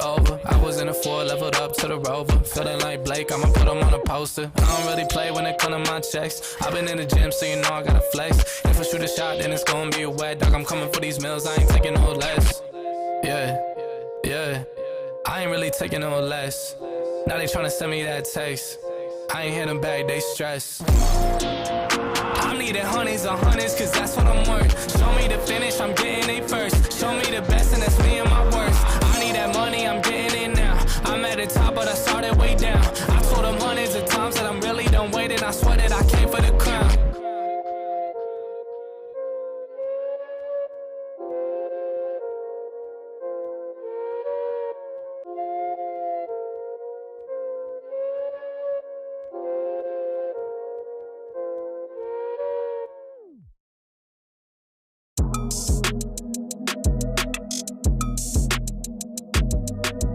over. I was in a 4, leveled up to the Rover. Feeling like Blake, I'ma put him on a poster. I don't really play when it come to my checks. I've been in the gym, so you know I gotta flex. If I shoot a shot, then it's gonna be a wet dog. I'm coming for these meals, I ain't taking no less. Yeah, I ain't really taking no less. Now they tryna send me that text. I ain't hit them back, they stress. I'm needing hundreds on hundreds, cause that's what I'm worth. Show me the finish, I'm getting it first. Show me the best, and that's me and my worst. I need that money, I'm getting it now. I'm at the top, but I started way down. I told them hundreds of times that I'm really done waiting. I swear that I came for the crown.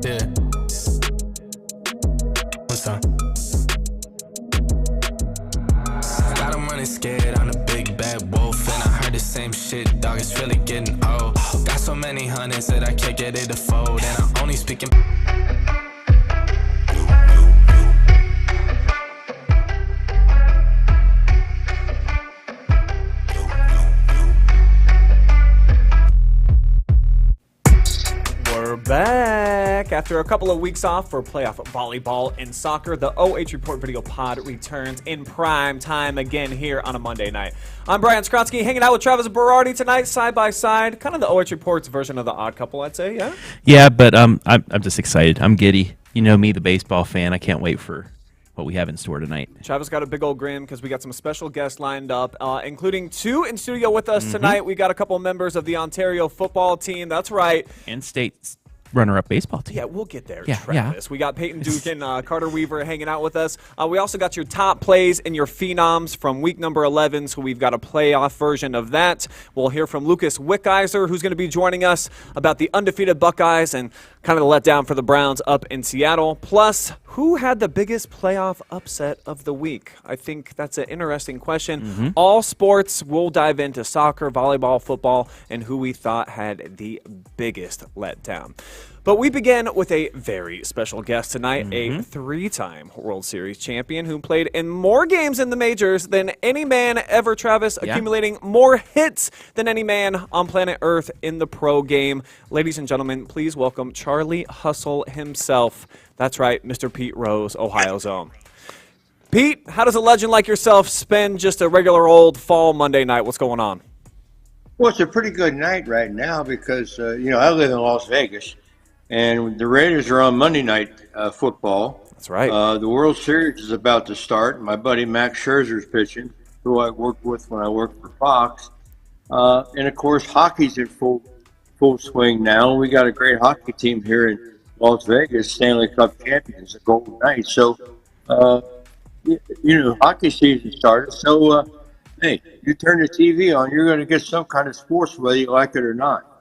Yeah. What's up? I got him running scared, I'm the big bad wolf. And I heard the same shit, dog, it's really getting old. Got so many hundreds that I can't get it to fold. And I'm only speaking. Back after a couple of weeks off for playoff volleyball and soccer, the OH.Report video pod returns in prime time again here on a Monday night. I'm Brian Skrotsky, hanging out with Travis Berardi tonight, side by side. Kind of the OH.Report's version of the Odd Couple, I'd say. Yeah. Yeah, but I'm just excited. I'm giddy. You know me, the baseball fan. I can't wait for what we have in store tonight. Travis got a big old grin because we got some special guests lined up, including 2 in studio with us tonight. We got a couple members of the Ontario football team. That's right. And state runner-up baseball team. Yeah, we'll get there, Yeah, Travis. We got Peyton Duke and Carter Weaver hanging out with us. We also got your top plays and your phenoms from week number 11, so we've got a playoff version of that. We'll hear from Lucas Wickiser, who's going to be joining us about the undefeated Buckeyes and kind of the letdown for the Browns up in Seattle. Plus, who had the biggest playoff upset of the week? I think that's an interesting question. All sports, we'll dive into soccer, volleyball, football, and who we thought had the biggest letdown. But we begin with a very special guest tonight, a 3-time World Series champion who played in more games in the majors than any man ever, Travis, accumulating more hits than any man on planet Earth in the pro game. Ladies and gentlemen, please welcome Charlie Hustle himself. That's right, Mr. Pete Rose, Ohio's own. Pete, how does a legend like yourself spend just a regular old fall Monday night? What's going on? Well, it's a pretty good night right now because, I live in Las Vegas, and the Raiders are on Monday Night Football. That's right. The World Series is about to start. My buddy Max Scherzer's pitching, who I worked with when I worked for Fox. And, of course, hockey's in full swing now. We got a great hockey team here in Las Vegas, Stanley Cup champions, the Golden Knights. So, hockey season started. So, hey, you turn the TV on, you're going to get some kind of sports whether you like it or not.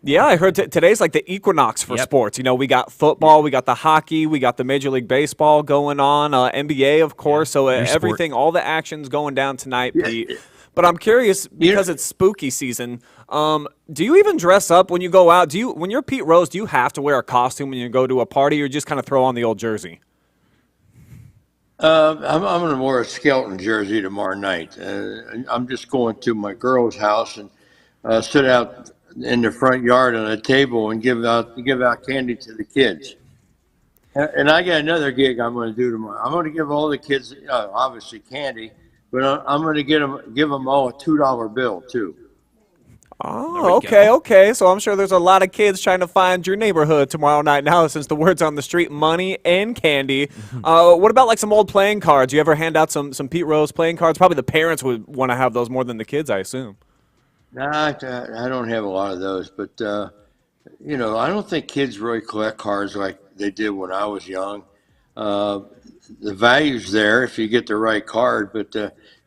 Yeah, I heard today's like the equinox for sports. You know, we got football, we got the hockey, we got the Major League Baseball going on, NBA, of course. So everything, all the action's going down tonight, Pete. But I'm curious, because it's spooky season, do you even dress up when you go out? When you're Pete Rose, do you have to wear a costume when you go to a party, or just kind of throw on the old jersey? I'm going to wear a skeleton jersey tomorrow night. I'm just going to my girl's house and sit out in the front yard on a table and give out candy to the kids. And I got another gig I'm going to do tomorrow. I'm going to give all the kids, obviously candy, but I'm going to give them all a $2 bill too. Oh, okay. So I'm sure there's a lot of kids trying to find your neighborhood tomorrow night now, since the word's on the street, money and candy. What about like some old playing cards? You ever hand out some Pete Rose playing cards? Probably the parents would want to have those more than the kids, I assume. Nah, I don't have a lot of those, but I don't think kids really collect cards like they did when I was young. The value's there if you get the right card, but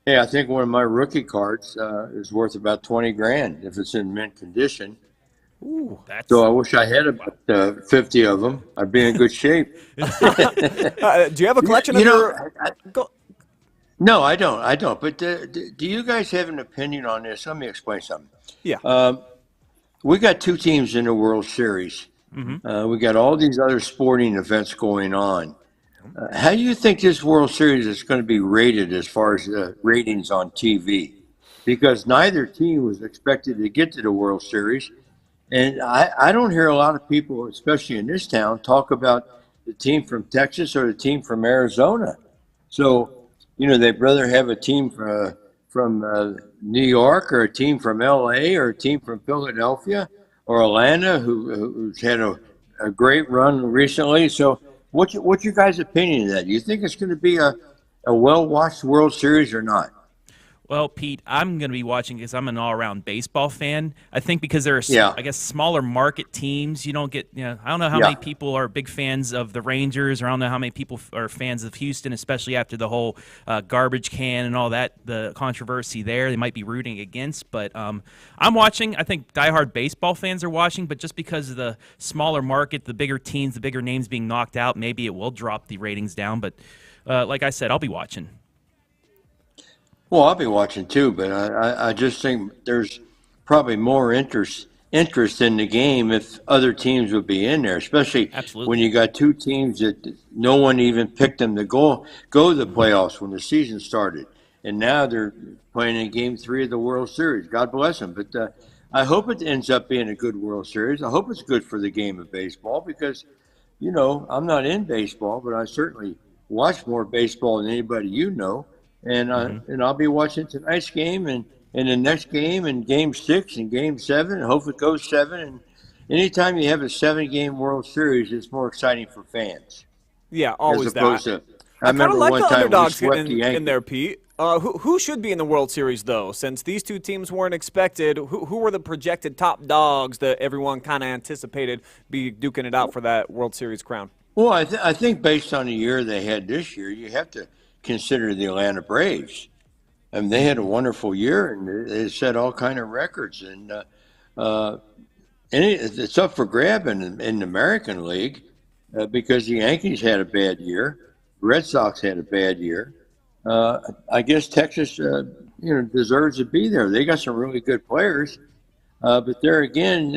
hey, I think one of my rookie cards is worth about $20,000 if it's in mint condition. Ooh, so I wish I had about 50 of them. I'd be in good shape. Do you have a collection of your? No, I don't. But do you guys have an opinion on this? Let me explain something. Yeah. We got 2 teams in the World Series, We got all these other sporting events going on. How do you think this World Series is going to be rated as far as ratings on TV? Because neither team was expected to get to the World Series. And I don't hear a lot of people, especially in this town, talk about the team from Texas or the team from Arizona. So, they'd rather have a team from New York or a team from LA or a team from Philadelphia or Atlanta who's had a great run recently. So what's your guys' opinion of that? Do you think it's going to be a well-watched World Series or not? Well, Pete, I'm going to be watching because I'm an all-around baseball fan. I think because there are, I guess, smaller market teams, you don't get, I don't know how many people are big fans of the Rangers, or I don't know how many people are fans of Houston, especially after the whole garbage can and all that, the controversy there. They might be rooting against, but I'm watching. I think diehard baseball fans are watching, but just because of the smaller market, the bigger teams, the bigger names being knocked out, maybe it will drop the ratings down. But like I said, I'll be watching. Well, I'll be watching too, but I just think there's probably more interest in the game if other teams would be in there, especially when you got two teams that no one even picked them to go to the playoffs when the season started, and now they're playing in Game 3 of the World Series. God bless them, but I hope it ends up being a good World Series. I hope it's good for the game of baseball because, I'm not in baseball, but I certainly watch more baseball than anybody And I'll be watching tonight's game and the next game and Game 6 and Game 7 and hope it goes 7. And anytime you have a 7-game World Series, it's more exciting for fans. Yeah, always as opposed that. To, I remember like one the time underdogs we swept the Yankees. in there, Pete. Who should be in the World Series, though? Since these two teams weren't expected, who were the projected top dogs that everyone kind of anticipated be duking it out for that World Series crown? Well, I think based on the year they had this year, you have to consider the Atlanta Braves. I mean, they had a wonderful year and they set all kind of records. And it's up for grab in the American League because the Yankees had a bad year, Red Sox had a bad year. I guess Texas, deserves to be there. They got some really good players, but there again,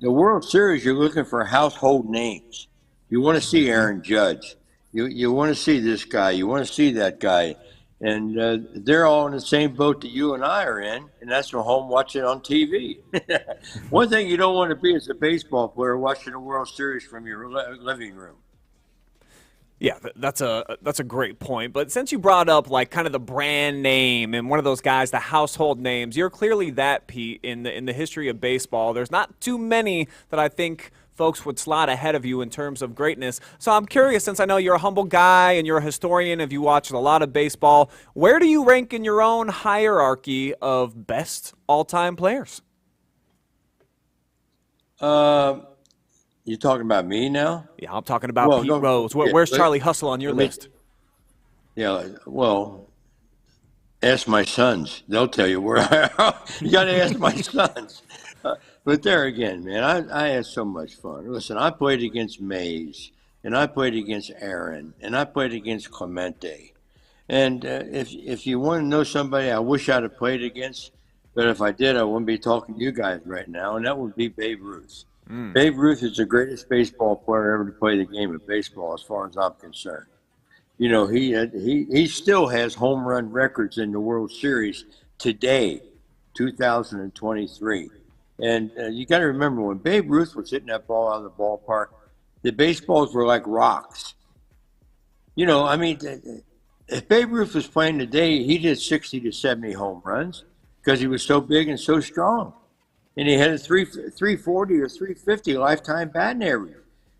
the World Series, you're looking for household names. You want to see Aaron Judge. You want to see this guy. You want to see that guy. And they're all in the same boat that you and I are in, and that's from home watching on TV. One thing you don't want to be is a baseball player watching a World Series from your living room. Yeah, that's a great point. But since you brought up like kind of the brand name and one of those guys, the household names, you're clearly that, Pete, in the history of baseball. There's not too many that I think folks would slot ahead of you in terms of greatness. So I'm curious, since I know you're a humble guy and you're a historian, if you watched a lot of baseball, where do you rank in your own hierarchy of best all-time players? You talking about me now? Yeah, I'm talking about Pete Rose. Where's Charlie Hustle on your list? Yeah, well, ask my sons. They'll tell you where I am. You got to ask my sons. But there again, man, I had so much fun. Listen, I played against Mays, and I played against Aaron, and I played against Clemente. And if you want to know somebody I wish I'd have played against, but if I did, I wouldn't be talking to you guys right now, and that would be Babe Ruth. Babe Ruth is the greatest baseball player ever to play the game of baseball, as far as I'm concerned. He still has home run records in the World Series today, 2023. And you got to remember, when Babe Ruth was hitting that ball out of the ballpark, the baseballs were like rocks. If Babe Ruth was playing today, he did 60 to 70 home runs because he was so big and so strong. And he had a 340 or 350 lifetime batting average.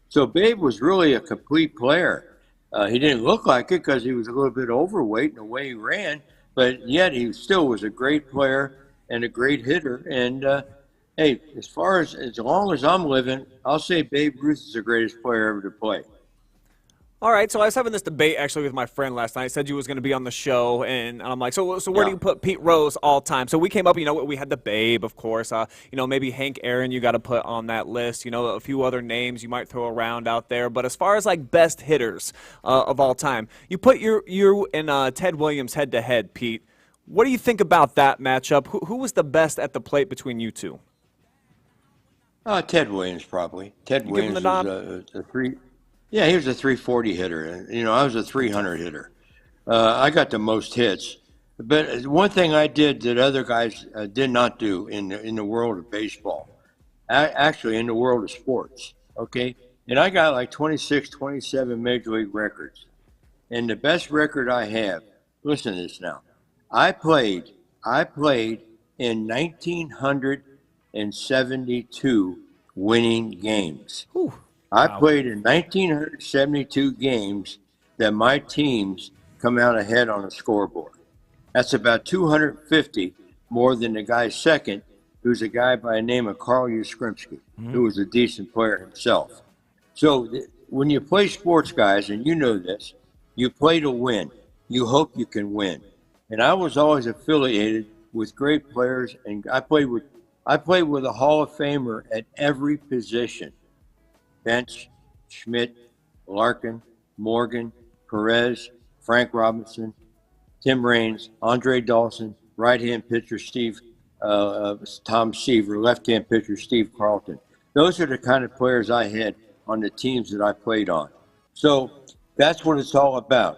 So Babe was really a complete player. He didn't look like it because he was a little bit overweight in the way he ran, but yet he still was a great player and a great hitter. And hey, as long as I'm living, I'll say Babe Ruth is the greatest player ever to play. All right, so I was having this debate actually with my friend last night. I said you was going to be on the show, and I'm like, so where do you put Pete Rose all time? So we came up, we had the Babe, of course. Maybe Hank Aaron you got to put on that list. A few other names you might throw around out there. But as far as like best hitters of all time, you put you and Ted Williams head to head, Pete. What do you think about that matchup? Who was the best at the plate between you two? Ted Williams probably. Ted You give him Williams the was nod? a three. Yeah, he was a 340 hitter. You know, I was a 300 hitter. I got the most hits. But one thing I did that other guys did not do in the world of baseball, actually in the world of sports, okay? And I got like 26, 27 major league records. And the best record I have, listen to this now. I played in 1972 winning games. Whew. I played in 1972 games that my teams come out ahead on a scoreboard. That's about 250 more than the guy second, who's a guy by the name of Carl Yastrzemski, who was a decent player himself. So when you play sports, guys, and you know this, you play to win. You hope you can win. And I was always affiliated with great players, and I played with a Hall of Famer at every position. Bench, Schmidt, Larkin, Morgan, Perez, Frank Robinson, Tim Raines, Andre Dawson, right-hand pitcher Tom Seaver, left-hand pitcher Steve Carlton. Those are the kind of players I had on the teams that I played on. So that's what it's all about,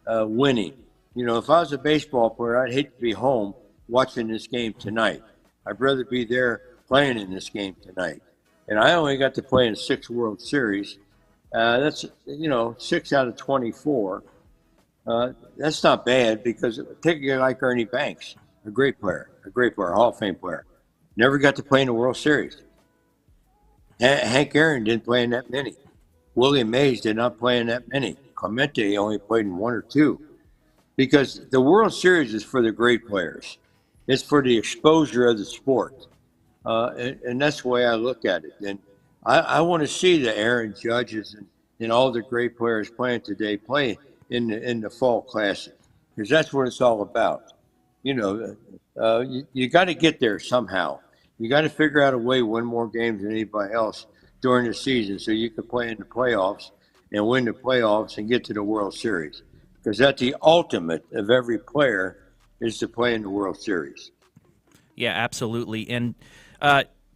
winning. You know, if I was a baseball player, I'd hate to be home watching this game tonight. I'd rather be there playing in this game tonight. And I only got to play in 6 World Series. That's, 6 out of 24. That's not bad because take a guy like Ernie Banks, a great player, Hall of Fame player. Never got to play in the World Series. Hank Aaron didn't play in that many. Willie Mays did not play in that many. Clemente only played in 1 or 2. Because the World Series is for the great players. It's for the exposure of the sport. And that's the way I look at it. And I want to see the Aaron Judges and all the great players playing today play in the Fall Classic, because that's what it's all about. You got to get there somehow. You got to figure out a way to win more games than anybody else during the season so you can play in the playoffs and win the playoffs and get to the World Series. Because that's the ultimate of every player is to play in the World Series. Yeah, absolutely. And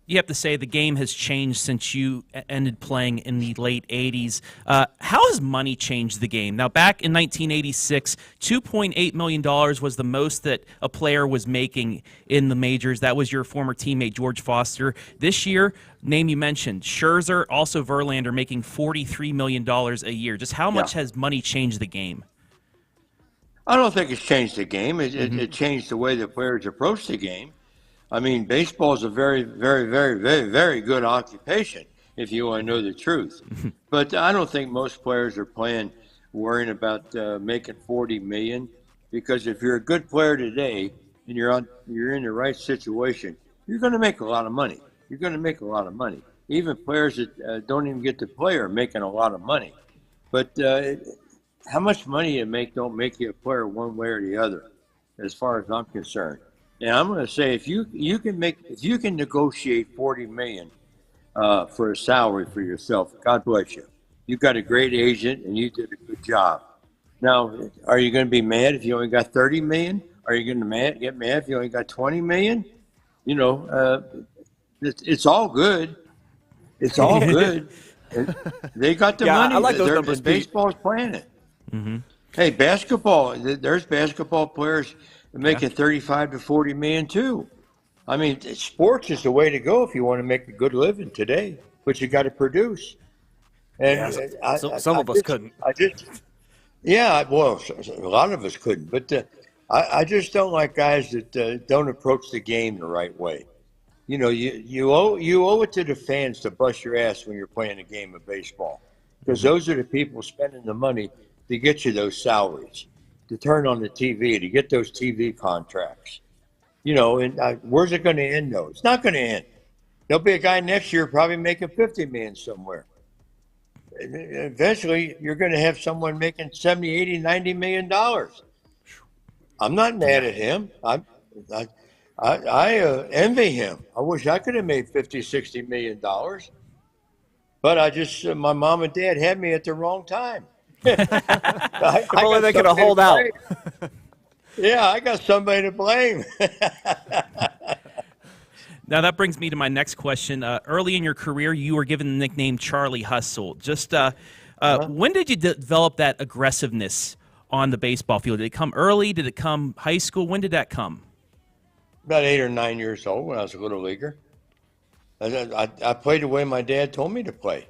you have to say the game has changed since you ended playing in the late 80s. How has money changed the game? Now, back in 1986, $2.8 million was the most that a player was making in the majors. That was your former teammate, George Foster. This year, name you mentioned, Scherzer, also Verlander, making $43 million a year. Just how much has money changed the game? I don't think it's changed the game. It changed the way the players approach the game. I mean, baseball is a very, very, very, very, very good occupation, if you want to know the truth. But I don't think most players are worrying about making $40 million, because if you're a good player today and you're in the right situation, you're going to make a lot of money. You're going to make a lot of money. Even players that don't even get to play are making a lot of money. But how much money you make don't make you a player one way or the other, as far as I'm concerned. And I'm going to say, if you can negotiate $40 million for a salary for yourself, God bless you. You got a great agent and you did a good job. Now, are you going to be mad if you only got $30 million? Are you going to get mad if you only got $20 million? It's all good. It's all good. They got the money. I like those numbers. Baseball's playing it. Mm-hmm. Hey, basketball. There's basketball players making 35 to 40 million too. I mean, sports is the way to go if you want to make a good living today, but you got to produce. And some of us couldn't. A lot of us couldn't. But I just don't like guys that don't approach the game the right way. You owe it to the fans to bust your ass when you're playing a game of baseball, because those are the people spending the money to get you those salaries, to turn on the TV, to get those TV contracts. And where's it going to end, though? It's not going to end. There'll be a guy next year probably making $50 million somewhere. And eventually, you're going to have someone making $70, $80, $90 million. I'm not mad at him. I envy him. I wish I could have made $50, $60 million. But my mom and dad had me at the wrong time. If only they could have hold out. Yeah, I got somebody to blame. Now that brings me to my next question. Early in your career, you were given the nickname Charlie Hustle. Just when did you develop that aggressiveness on the baseball field? Did it come early? Did it come high school? When did that come? About 8 or 9 years old when I was a little leaguer. I played the way my dad told me to play.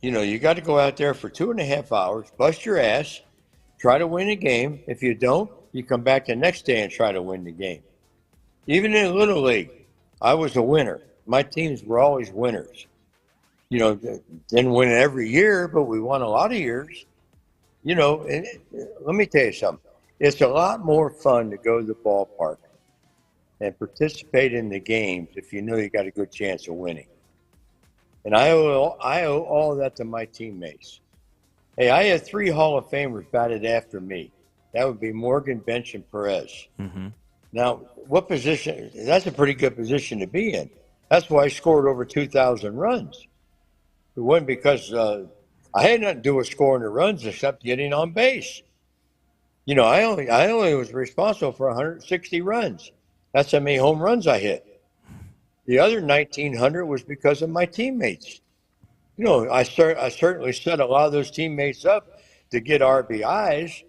You got to go out there for 2.5 hours, bust your ass, try to win a game. If you don't, you come back the next day and try to win the game. Even in Little League, I was a winner. My teams were always winners. Didn't win every year, but we won a lot of years. And let me tell you something. It's a lot more fun to go to the ballpark and participate in the games if you know you got a good chance of winning. And I owe all of that to my teammates. Hey, I had 3 Hall of Famers batted after me. That would be Morgan, Bench, and Perez. Mm-hmm. Now, what position? That's a pretty good position to be in. That's why I scored over 2,000 runs. It wasn't because I had nothing to do with scoring the runs except getting on base. I only was responsible for 160 runs. That's how many home runs I hit. The other 1,900 was because of my teammates. I certainly set a lot of those teammates up to get RBIs.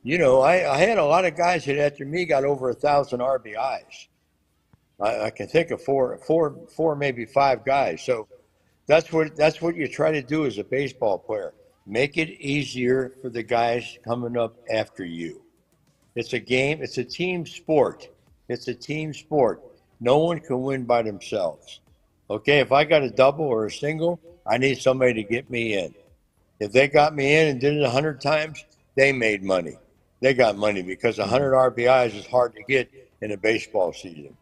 I had a lot of guys that after me got over 1,000 RBIs. I can think of four, maybe 5 guys. So that's what you try to do as a baseball player. Make it easier for the guys coming up after you. It's a game. It's a team sport. It's a team sport. No one can win by themselves. Okay, if I got a double or a single, I need somebody to get me in. If they got me in and did it 100 times, they made money. They got money because 100 RBIs is hard to get in a baseball season.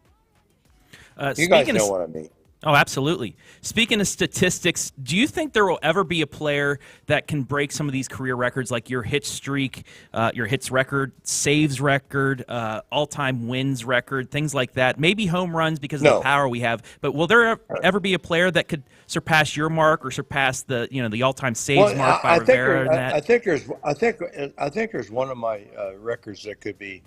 You guys know what I mean. Oh, absolutely. Speaking of statistics, do you think there will ever be a player that can break some of these career records, like your hit streak, your hits record, saves record, all-time wins record, things like that? Maybe home runs because of the power we have. But will there ever be a player that could surpass your mark or surpass the all-time saves mark by Rivera? I think there's one of my records that could be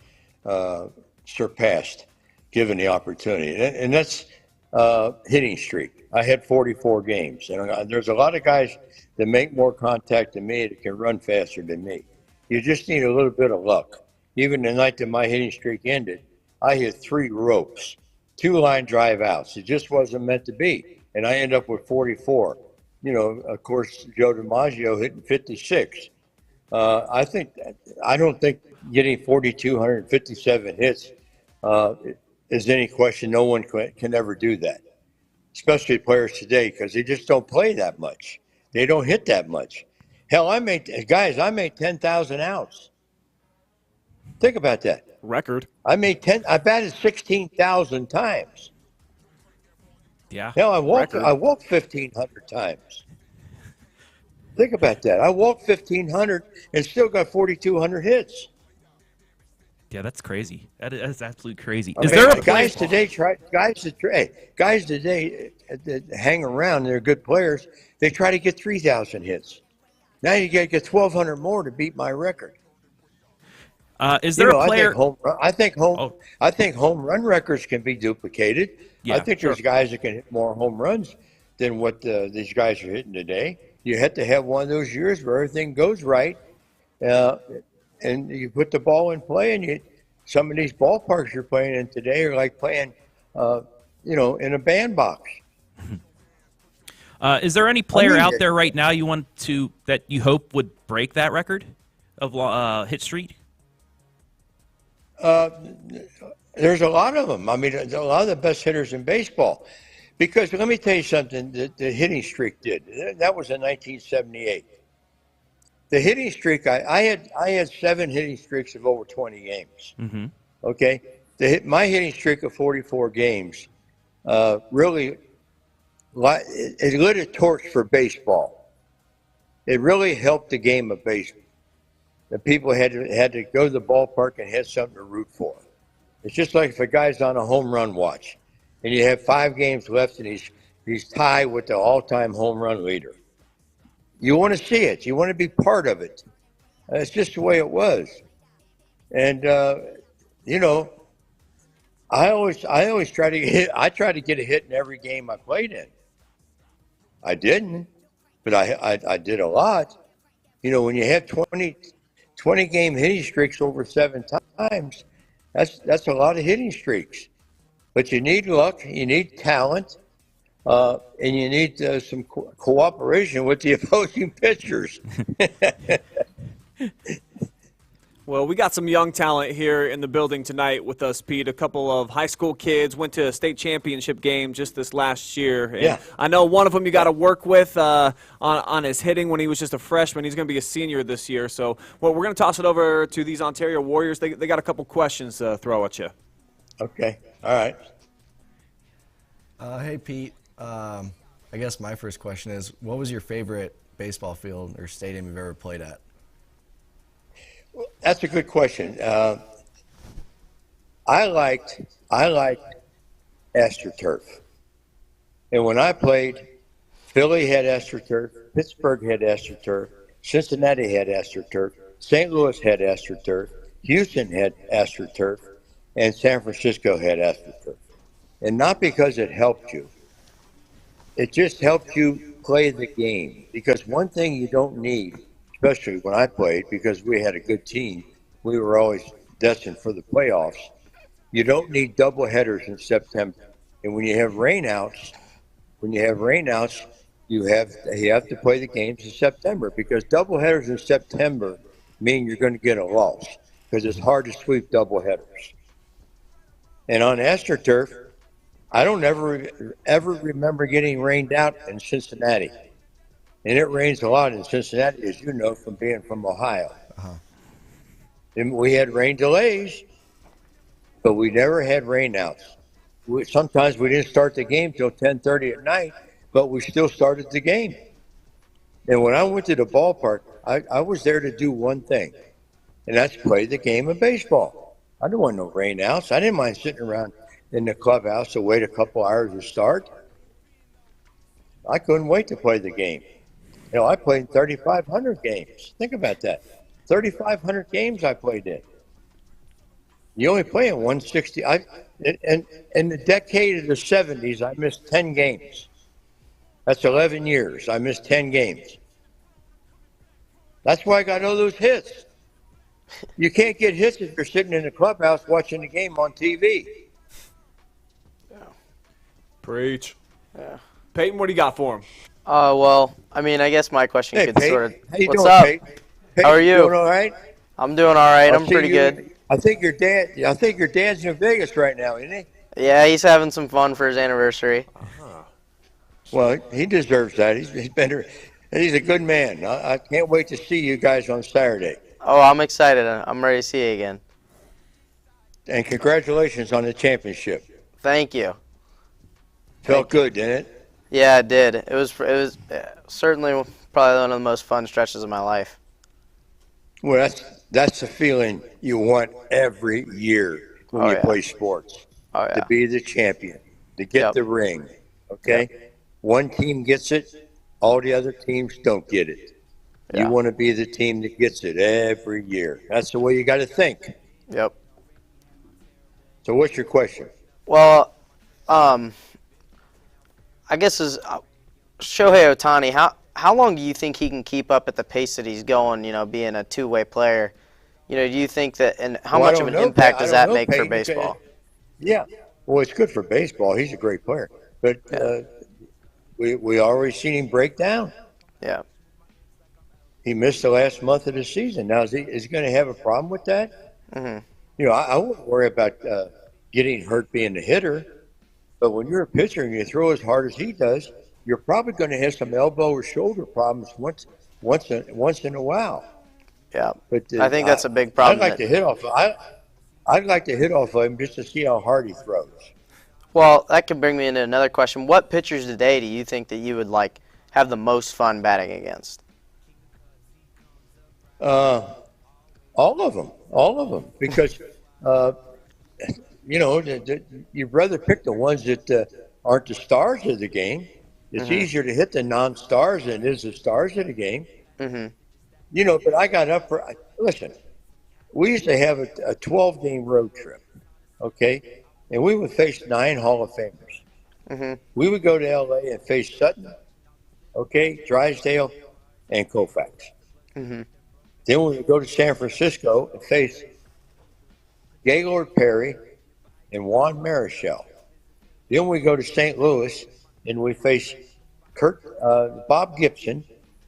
surpassed, given the opportunity, and that's hitting streak. I had 44 games, and there's a lot of guys that make more contact than me that can run faster than me. You just need a little bit of luck. Even the night that my hitting streak ended, I hit 3 ropes, 2 line drive outs. It just wasn't meant to be, and I ended up with 44. Of course, Joe DiMaggio hitting 56. I don't think getting 4,257 hits is any question. No one can ever do that, especially players today, because they just don't play that much. They don't hit that much. Hell, I made 10,000 outs. Think about that. Record. I batted 16,000 times. Yeah. Hell, I walked 1,500 times. Think about that. I walked 1,500 and still got 4,200 hits. Yeah, that's crazy. That is absolutely crazy. Is there a guys today that hang around? They're good players. They try to get 3,000 hits. Now you got to get 1,200 more to beat my record. Is there a player? I think home run records can be duplicated. Yeah, I think there's guys that can hit more home runs than what these guys are hitting today. You have to have one of those years where everything goes right. And you put the ball in play, and some of these ballparks you're playing in today are like playing, in a bandbox. Is there any player out there right now that you hope would break that record of hit streak? There's a lot of them. I mean, a lot of the best hitters in baseball. Because let me tell you something that the hitting streak did. That was in 1978. The hitting streak, I had 7 hitting streaks of over 20 games. Mm-hmm. Okay, my hitting streak of 44 games really it lit a torch for baseball. It really helped the game of baseball. The people had to go to the ballpark and had something to root for. It's just like if a guy's on a home run watch, and you have 5 games left, and he's tied with the all-time home run leader. You want to see it. You want to be part of it. It's just the way it was. And, I always try to hit. I try to get a hit in every game I played in. I didn't, but I did a lot. You know, when you have 20 game hitting streaks over 7 times, that's a lot of hitting streaks. But you need luck, you need talent, and you need some cooperation with the opposing pitchers. Well, we got some young talent here in the building tonight with us, Pete. A couple of high school kids went to a state championship game just this last year. And Yeah. I know one of them you got to work with on his hitting when he was just a freshman. He's going to be a senior this year. So well, we're going to toss it over to these Ontario Warriors. They got a couple questions to throw at you. Okay. All right. Hey, Pete. I guess my first question is, what was your favorite baseball field or stadium you've ever played at? That's a good question. I liked AstroTurf, and when I played, Philly had AstroTurf, Pittsburgh had AstroTurf, Cincinnati had AstroTurf, St. Louis had AstroTurf, Houston had AstroTurf, and San Francisco had AstroTurf. And not because it helped you; it just helped you play the game. Because one thing you don't need, especially when I played, because we had a good team, we were always destined for the playoffs. You don't need double headers in September. And when you have rainouts, you have to play the games in September, because double headers in September mean you're going to get a loss, because it's hard to sweep double headers. And on AstroTurf, I don't ever remember getting rained out in Cincinnati. And it rains a lot in Cincinnati, as you know, from being from Ohio. And we had rain delays, but we never had rainouts. Sometimes we didn't start the game till 10:30 at night, but we still started the game. And when I went to the ballpark, I was there to do one thing, and that's play the game of baseball. I didn't want no rainouts. I didn't mind sitting around in the clubhouse to wait a couple hours to start. I couldn't wait to play the game. You know, I played in 3,500 games. Think about that. 3,500 games I played in. You only play in 160. In the decade of the 70s, I missed 10 games. That's 11 years. I missed 10 games. That's why I got all those hits. You can't get hits if you're sitting in the clubhouse watching the game on TV. Preach. Yeah. Peyton, what do you got for him? Well, I mean, I guess my question Hey, could Peyton. sort of. How you What's doing, up? Peyton? Peyton, How are you? Doing all right? I'm doing all right. I'll I'm see pretty you- good. I think your dad's in Vegas right now, isn't he? Yeah, he's having some fun for his anniversary. Well, he deserves that. He's a good man. I can't wait to see you guys on Saturday. Oh, I'm excited. I'm ready to see you again. And congratulations on the championship. Thank you. Felt good, didn't it? Yeah, it did. It was certainly probably one of the most fun stretches of my life. Well, that's the feeling you want every year when Oh, you yeah. play sports. Oh, yeah. To be the champion, to get Yep. the ring. Okay? One team gets it, all the other teams don't get it. Yeah. You want to be the team that gets it every year. That's the way you got to think. Yep. So what's your question? Well, I guess is Shohei Ohtani. How long do you think he can keep up at the pace that he's going? You know, being a two-way player. You know, do you think that, and how Well, I much don't of an know, impact I does don't that know, make for Peyton, baseball? Yeah. Well, it's good for baseball. He's a great player. But we already seen him break down. Yeah. He missed the last month of the season. Now, is he going to have a problem with that? Mm-hmm. You know, I wouldn't worry about getting hurt being the hitter. But when you're a pitcher and you throw as hard as he does, you're probably going to have some elbow or shoulder problems once in a while. Yeah. But I think that's a big problem. I'd like to hit off of him just to see how hard he throws. Well, that could bring me into another question. What pitchers today do you think that you would like have the most fun batting against? All of them, because you know, you'd rather pick the ones that aren't the stars of the game. It's easier to hit the non-stars than it is the stars of the game. Mm-hmm. You know, but I got up for. Listen, we used to have a 12-game road trip. Okay, and we would face 9 Hall of Famers. Mm-hmm. We would go to L.A. and face Sutton, Drysdale, and Koufax. Mm-hmm. Then we would go to San Francisco and face Gaylord Perry and Juan Marichal. Then we go to St. Louis and we face Bob Gibson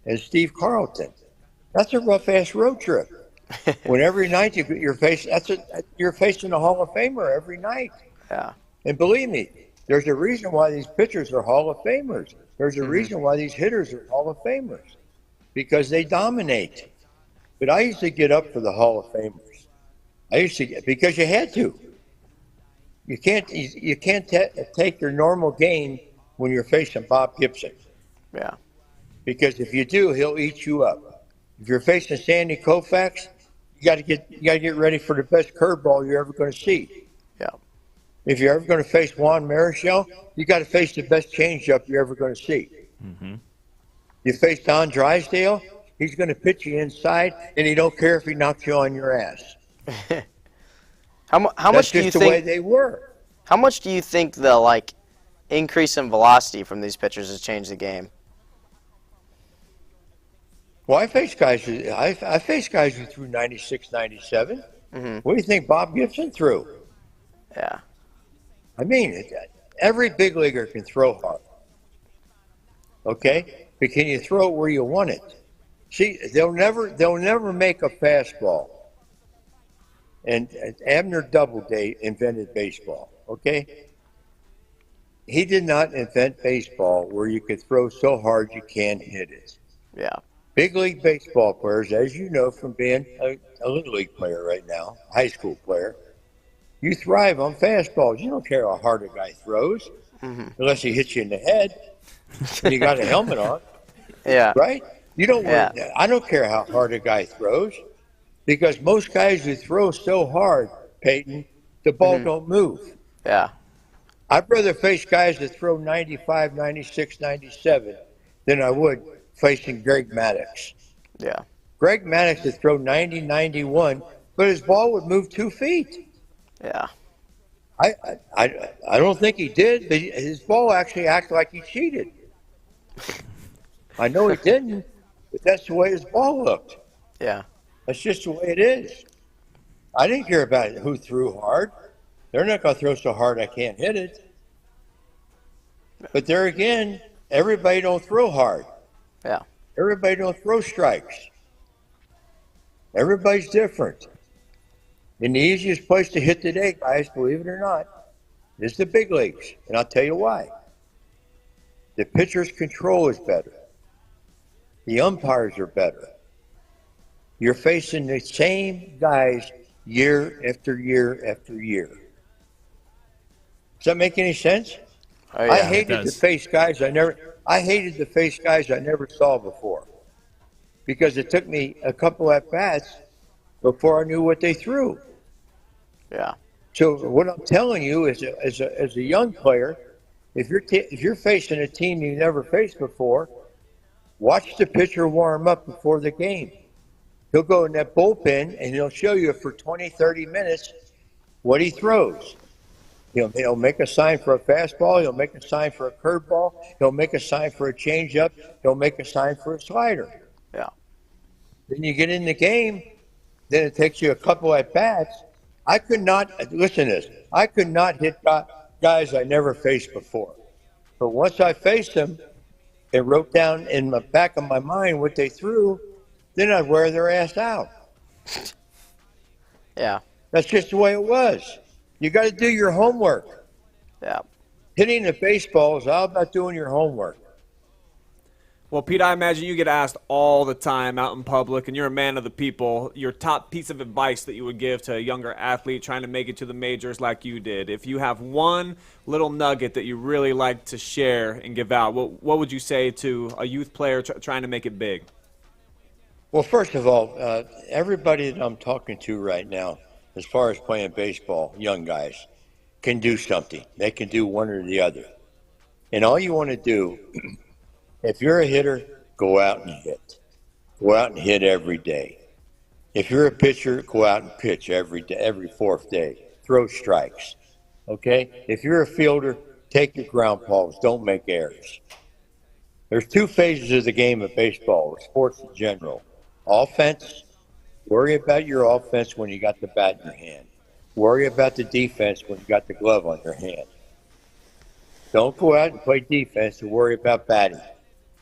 and Steve Carlton. That's a rough-ass road trip. When every night you're facing a Hall of Famer every night. Yeah. And believe me, there's a reason why these pitchers are Hall of Famers. There's a reason why these hitters are Hall of Famers, because they dominate. But I used to get up for the Hall of Famers. Because you had to. You can't take your normal game when you're facing Bob Gibson. Yeah. Because if you do, he'll eat you up. If you're facing Sandy Koufax, you got to get ready for the best curveball you're ever going to see. Yeah. If you're ever going to face Juan Marichal, you got to face the best changeup you're ever going to see. Mm-hmm. You face Don Drysdale, he's going to pitch you inside, and he don't care if he knocks you on your ass. How much do you think? That's just the way they were. How much do you think the increase in velocity from these pitchers has changed the game? Well, I faced guys who threw 96, 97. Mm-hmm. What do you think Bob Gibson threw? Yeah. I mean, every big leaguer can throw hard. Okay? But can you throw it where you want it? See, they'll never make a fastball. And Abner Doubleday invented baseball, okay? He did not invent baseball where you could throw so hard you can't hit it. Yeah. Big league baseball players, as you know from being a little league player right now, high school player, you thrive on fastballs. You don't care how hard a guy throws, unless he hits you in the head and you got a helmet on. Yeah. Right? You don't worry. I don't care how hard a guy throws, because most guys who throw so hard, Peyton, the ball don't move. Yeah. I'd rather face guys that throw 95, 96, 97 than I would facing Greg Maddux. Yeah. Greg Maddux would throw 90, 91, but his ball would move 2 feet. Yeah. I don't think he did, but his ball actually acted like he cheated. I know he didn't, but that's the way his ball looked. Yeah. That's just the way it is. I didn't care about who threw hard. They're not going to throw so hard I can't hit it. But there again, everybody don't throw hard. Yeah. Everybody don't throw strikes. Everybody's different. And the easiest place to hit today, guys, believe it or not, is the big leagues. And I'll tell you why. The pitcher's control is better. The umpires are better. You're facing the same guys year after year after year. Does that make any sense? Oh, yeah. I hated to face guys I never saw before, because it took me a couple at bats before I knew what they threw. Yeah. So what I'm telling you is, as a young player, if you're facing a team you never faced before, watch the pitcher warm up before the game. He'll go in that bullpen and he'll show you for 20, 30 minutes what he throws. He'll make a sign for a fastball. He'll make a sign for a curveball. He'll make a sign for a changeup. He'll make a sign for a slider. Yeah. Then you get in the game. Then it takes you a couple at bats. I could not listen to this. I could not hit guys I never faced before. But once I faced them and wrote down in the back of my mind what they threw, then I'd wear their ass out. Yeah. That's just the way it was. You got to do your homework. Yeah. Hitting a baseball is all about doing your homework. Well, Pete, I imagine you get asked all the time out in public, and you're a man of the people, your top piece of advice that you would give to a younger athlete trying to make it to the majors like you did. If you have one little nugget that you really like to share and give out, what would you say to a youth player trying to make it big? Well, first of all, everybody that I'm talking to right now, as far as playing baseball, young guys, can do something. They can do one or the other. And all you want to do, if you're a hitter, go out and hit. Go out and hit every day. If you're a pitcher, go out and pitch every day, every fourth day. Throw strikes. Okay? If you're a fielder, take your ground balls. Don't make errors. There's two phases of the game of baseball, or sports in general. Offense, worry about your offense when you got the bat in your hand. Worry about the defense when you got the glove on your hand. Don't go out and play defense and worry about batting.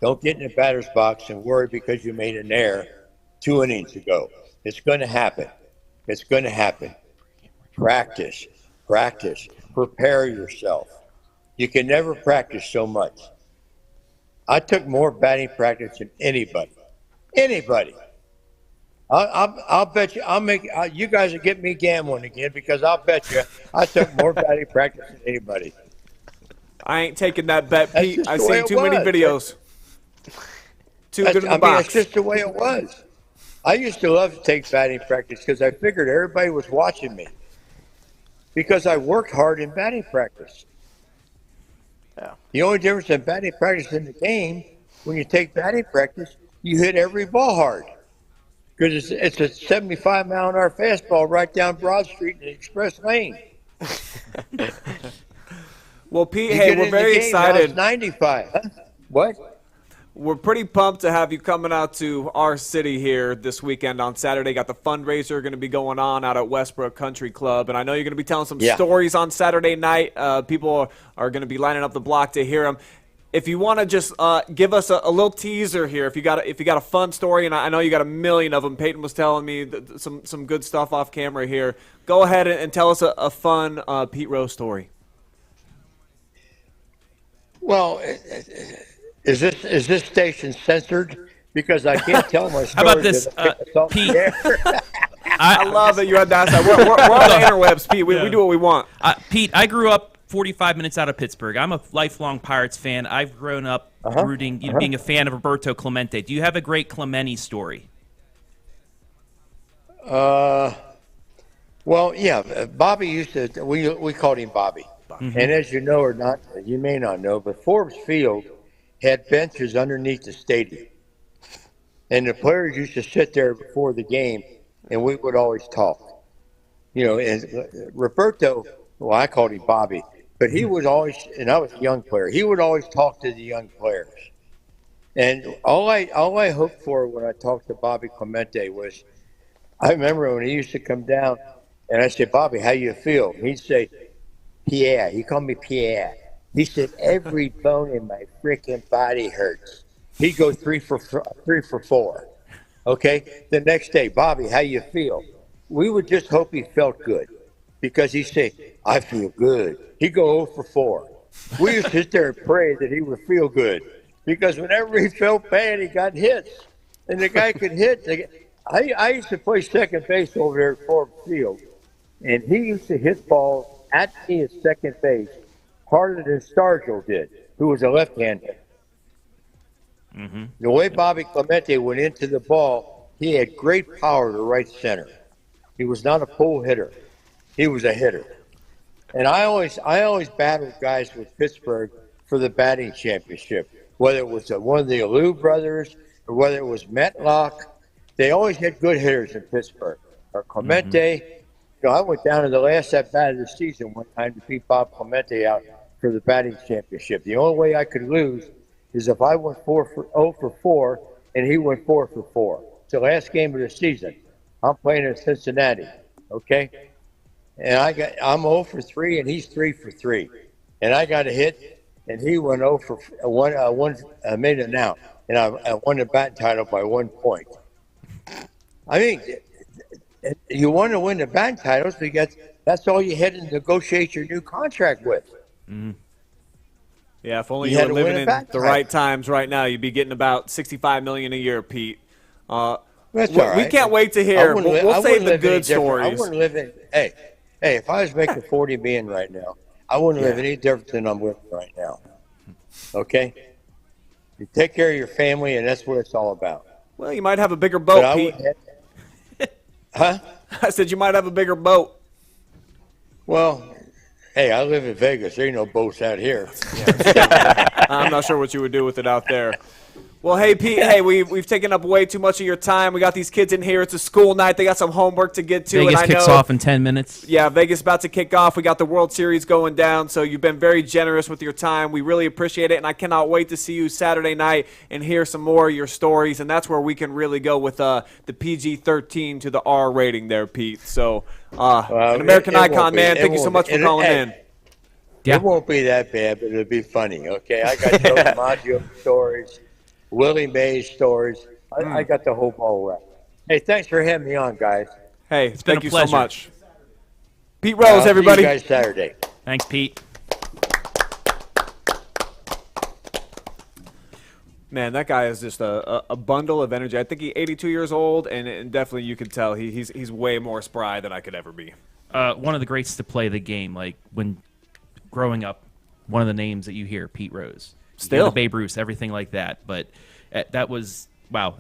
Don't get in the batter's box and worry because you made an error 2 innings ago. It's going to happen. It's going to happen. Practice. Practice. Prepare yourself. You can never practice so much. I took more batting practice than anybody. Anybody. I'll bet you. You guys will get me gambling again because I'll bet you I took more batting practice than anybody. I ain't taking that bet, Pete. I've seen too many videos. Too good in the box. That's just the way it was. I used to love to take batting practice because I figured everybody was watching me. Because I worked hard in batting practice. Yeah. The only difference in batting practice in the game, when you take batting practice, you hit every ball hard. Because it's a 75-mile-an-hour fastball right down Broad Street in the express lane. Well, Pete, hey, we're very excited. It's 95. Huh? What? We're pretty pumped to have you coming out to our city here this weekend on Saturday. Got the fundraiser going to be going on out at Westbrook Country Club. And I know you're going to be telling some stories on Saturday night. People are going to be lining up the block to hear them. If you want to just give us a little teaser here, if you got a fun story, and I know you got a million of them. Peyton was telling me some good stuff off camera here. Go ahead and tell us a fun Pete Rose story. Well, is this station censored? Because I can't tell my story. How about this, Pete? I love that you had that. We're on the interwebs, Pete. We do what we want. Pete, I grew up 45 minutes out of Pittsburgh. I'm a lifelong Pirates fan. I've grown up rooting, being a fan of Roberto Clemente. Do you have a great Clemente story? Well, yeah. Bobby used to. We called him Bobby. Mm-hmm. And as you know or not, you may not know, but Forbes Field had benches underneath the stadium. And the players used to sit there before the game, and we would always talk. You know, and Roberto, well, I called him Bobby, but he would always, and I was a young player, he would always talk to the young players. And all I hoped for when I talked to Bobby Clemente was, I remember when he used to come down, and I said, Bobby, how you feel? And he'd say, Pierre. He called me Pierre. He said, every bone in my freaking body hurts. He'd go 3 for 4. Okay? The next day, Bobby, how you feel? We would just hope he felt good because he'd say, I feel good. He'd go 0 for 4. We used to sit there and pray that he would feel good because whenever he felt bad, he got hits. And the guy could hit. I used to play second base over there at Forbes Field, and he used to hit balls at me at second base harder than Stargell did, who was a left-hander. Mm-hmm. The way Bobby Clemente went into the ball, he had great power to right center. He was not a pull hitter. He was a hitter. And I always battled guys with Pittsburgh for the batting championship, whether it was one of the Alou brothers or whether it was Metlock. They always had good hitters in Pittsburgh. Or Clemente. Mm-hmm. You know, I went down to the last at-bat of the season one time to beat Bob Clemente out for the batting championship. The only way I could lose is if I went 0 for 4 and he went 4 for 4. It's the last game of the season. I'm playing in Cincinnati, okay? And I'm 0 for 3 and he's 3 for 3. And I got a hit and he went 0 for 1, made an out. And I won the batting title by 1 point. I mean, you want to win the batting titles because that's all you had to negotiate your new contract with. Mm-hmm. Yeah, if only you were living in the right times right now, you'd be getting about $65 million a year, Pete. That's all right. We can't wait to hear. We'll save the good stories. I wouldn't live in. Hey, if I was making $40 million right now, I wouldn't live any different than I'm living right now. Okay, you take care of your family, and that's what it's all about. Well, you might have a bigger boat, Pete. Huh? I said you might have a bigger boat. Well, hey, I live in Vegas. There ain't no boats out here. I'm not sure what you would do with it out there. Well, hey, Pete, hey, we've taken up way too much of your time. We got these kids in here. It's a school night. They got some homework to get to. Vegas and kicks off in 10 minutes. Yeah, Vegas about to kick off. We got the World Series going down, so you've been very generous with your time. We really appreciate it, and I cannot wait to see you Saturday night and hear some more of your stories, and that's where we can really go with the PG-13 to the R rating there, Pete. So, an American icon, man. Thank you so much for calling in. It won't be that bad, but it'll be funny, okay? I got those Maggio stories, Willie Mays stories. I got the whole ball wrapped. Hey, thanks for having me on, guys. Hey, thank you so much. Pete I'll Rose, everybody. See you guys Saturday. Thanks, Pete. Man, that guy is just a bundle of energy. I think he's 82 years old, and definitely you can tell he's way more spry than I could ever be. One of the greats to play the game. Like when growing up, one of the names that you hear, Pete Rose. Still. The Babe Ruth, everything like that. But that was, wow,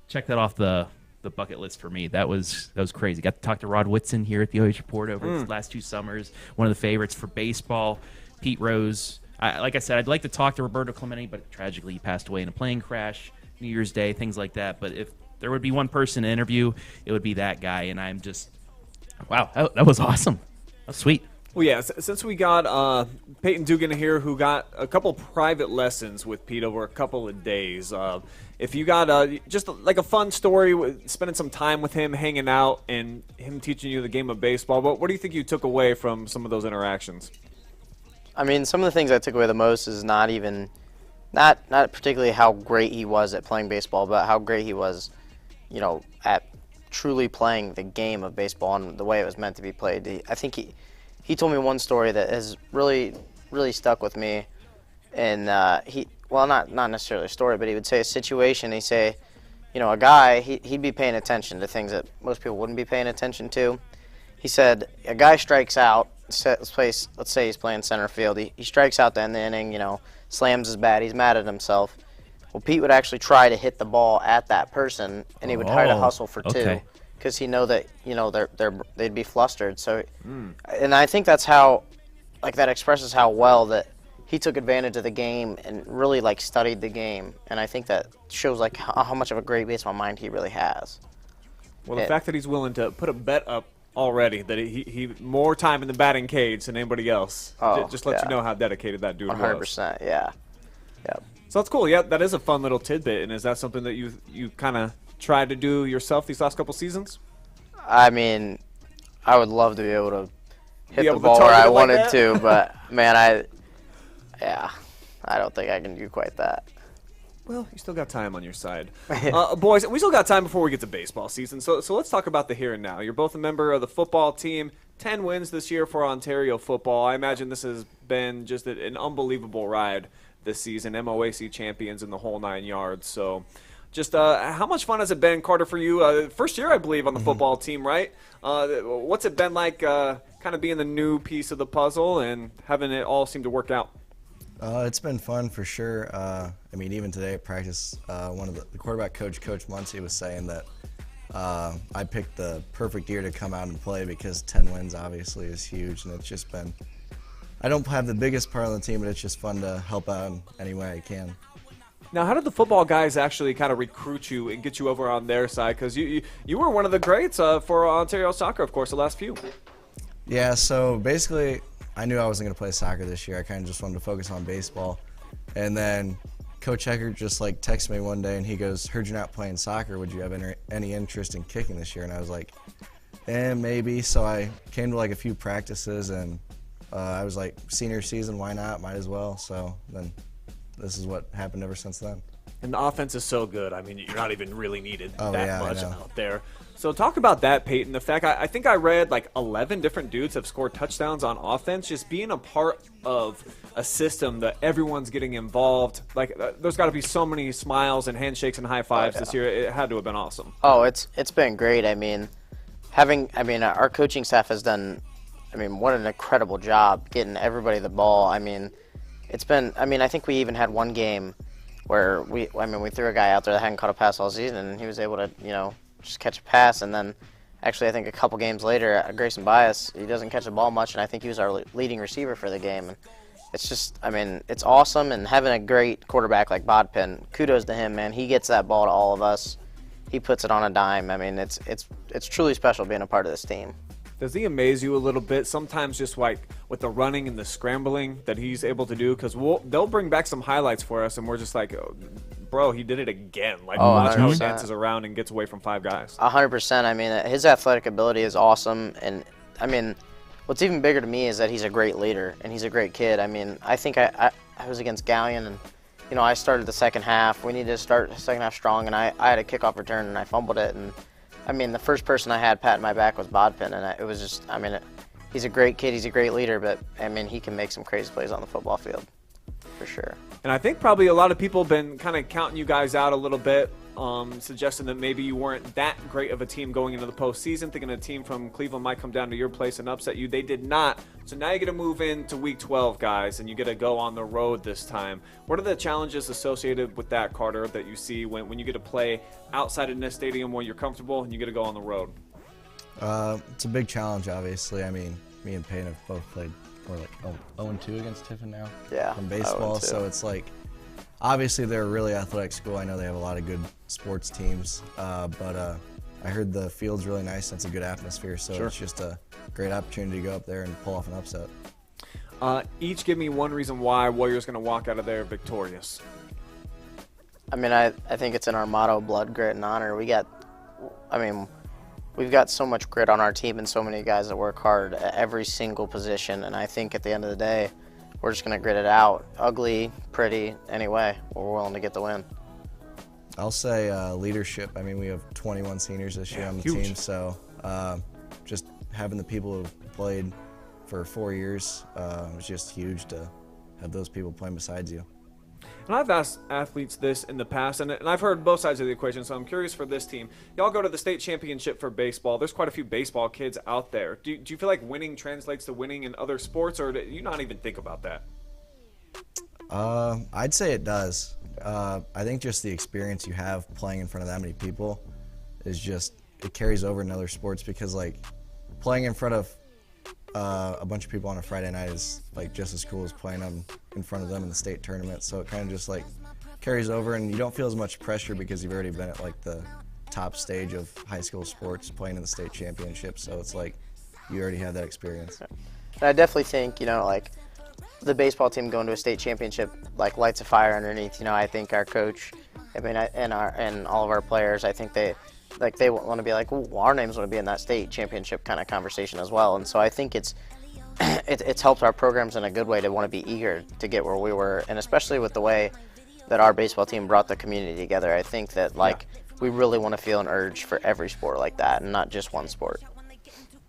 check that off the bucket list for me. That was crazy. Got to talk to Rod Whitson here at the OH.Report over the last 2 summers. One of the favorites for baseball, Pete Rose. Like I said, I'd like to talk to Roberto Clemente, but tragically he passed away in a plane crash, New Year's Day, things like that. But if there would be one person to interview, it would be that guy. And I'm just, wow, that was awesome. That was sweet. Well, yeah, since we got Peyton Dugan here, who got a couple private lessons with Pete over a couple of days, if you got just like a fun story, spending some time with him, hanging out, and him teaching you the game of baseball, what do you think you took away from some of those interactions? I mean, some of the things I took away the most is not particularly how great he was at playing baseball, but how great he was, at truly playing the game of baseball and the way it was meant to be played. I think he told me one story that has really, really stuck with me, and not necessarily a story, but he would say a situation. He'd say, a guy, he'd be paying attention to things that most people wouldn't be paying attention to. He said a guy strikes out. Let's say he's playing center field. He strikes out to end the inning. Slams his bat. He's mad at himself. Well, Pete would actually try to hit the ball at that person, and he would try to hustle for two, because he know that they'd be flustered. So, and I think that's how, that expresses how well that he took advantage of the game and really studied the game. And I think that shows how much of a great baseball mind he really has. Well, the fact that he's willing to put a bet up already, that he more time in the batting cage than anybody else, just lets you know how dedicated that dude was. 100%, yeah. So that's cool. Yeah, that is a fun little tidbit. And is that something that you kind of tried to do yourself these last couple seasons? I mean, I would love to be able to hit the ball where I wanted to, but man, I don't think I can do quite that. Well, you still got time on your side. Boys, we still got time before we get to baseball season, so let's talk about the here and now. You're both a member of the football team. 10 wins this year for Ontario football. I imagine this has been just an unbelievable ride this season. MOAC champions in the whole 9 yards. So just how much fun has it been, Carter, for you? First year, I believe, on the football team, right? What's it been like kind of being the new piece of the puzzle and having it all seem to work out? It's been fun for sure. I mean, even today at practice, one of the quarterback coach, Coach Muncie, was saying that I picked the perfect year to come out and play because 10 wins obviously is huge, and it's just been, I don't have the biggest part on the team, but it's just fun to help out in any way I can. Now, how did the football guys actually kind of recruit you and get you over on their side? Because you were one of the greats for Ontario soccer, of course, the last few. Yeah, so basically I knew I wasn't going to play soccer this year. I kind of just wanted to focus on baseball. And then Coach Eckert just texted me one day and he goes, "Heard you're not playing soccer. Would you have any interest in kicking this year?" And I was like, maybe. So I came to a few practices, and I was like, senior season, why not? Might as well. So then this is what happened ever since then. And the offense is so good. I mean, you're not even really needed much out there. So talk about that, Peyton. The fact, I think I read 11 different dudes have scored touchdowns on offense. Just being a part of a system that everyone's getting involved. There's got to be so many smiles and handshakes and high fives this year. It had to have been awesome. Oh, it's been great. I mean, our coaching staff has done, what an incredible job getting everybody the ball. I think we even had one game where we threw a guy out there that hadn't caught a pass all season, and he was able to, just catch a pass. And then actually I think a couple games later, Grayson Bias, he doesn't catch the ball much, and I think he was our leading receiver for the game. And it's just, I mean, it's awesome, and having a great quarterback like Bodpin, kudos to him, man. He gets that ball to all of us. He puts it on a dime. I mean, it's truly special being a part of this team. Does he amaze you a little bit? Sometimes just like with the running and the scrambling that he's able to do, because they'll bring back some highlights for us, and we're just like, oh, bro, he did it again. Like, watch how he dances around and gets away from 5 guys. 100%. I mean, his athletic ability is awesome, and I mean, what's even bigger to me is that he's a great leader, and he's a great kid. I mean, I think I was against Galleon, and, you know, I started the second half. We needed to start the second half strong, and I had a kickoff return, and I fumbled it. And, I mean, the first person I had patting my back was Bodpin, and it was just, I mean, he's a great kid. He's a great leader, but, I mean, he can make some crazy plays on the football field, for sure. And I think probably a lot of people have been kind of counting you guys out a little bit, suggesting that maybe you weren't that great of a team going into the postseason, thinking a team from Cleveland might come down to your place and upset you. They did not. So now you get to move into Week 12, guys, and you get to go on the road this time. What are the challenges associated with that, Carter, that you see when you get to play outside in this stadium where you're comfortable and you get to go on the road? It's a big challenge, obviously. I mean, me and Payne have both played, we're like 0-2 against Tiffin now. Yeah, from baseball, so it's like, obviously they're a really athletic school. I know they have a lot of good sports teams, but I heard the field's really nice and it's a good atmosphere, so It's just a great opportunity to go up there and pull off an upset. Each give me one reason why Warriors going to walk out of there victorious. I mean, I think it's in our motto, blood, grit, and honor. We've got so much grit on our team and so many guys that work hard at every single position, and I think at the end of the day, we're just going to grit it out. Ugly, pretty, anyway, we're willing to get the win. I'll say leadership. I mean, we have 21 seniors this year on the team, so just having the people who've played for 4 years was just huge to have those people playing besides you. And I've asked athletes this in the past, and I've heard both sides of the equation, so I'm curious for this team. Y'all go to the state championship for baseball. There's quite a few baseball kids out there. Do you feel like winning translates to winning in other sports, or do you not even think about that? I'd say it does. I think just the experience you have playing in front of that many people is just, it carries over in other sports, because like playing in front of a bunch of people on a Friday night is like just as cool as playing in front of them in the state tournament. So it kind of just like carries over, and you don't feel as much pressure because you've already been at like the top stage of high school sports playing in the state championship. So it's like you already have that experience. And I definitely think, you know, like the baseball team going to a state championship like lights a fire underneath. You know, I think our coach, and all of our players, I think they want to be like, well, our names want to be in that state championship kind of conversation as well. And so I think it's helped our programs in a good way to want to be eager to get where we were, and especially with the way that our baseball team brought the community together. I think that we really want to feel an urge for every sport like that, and not just one sport.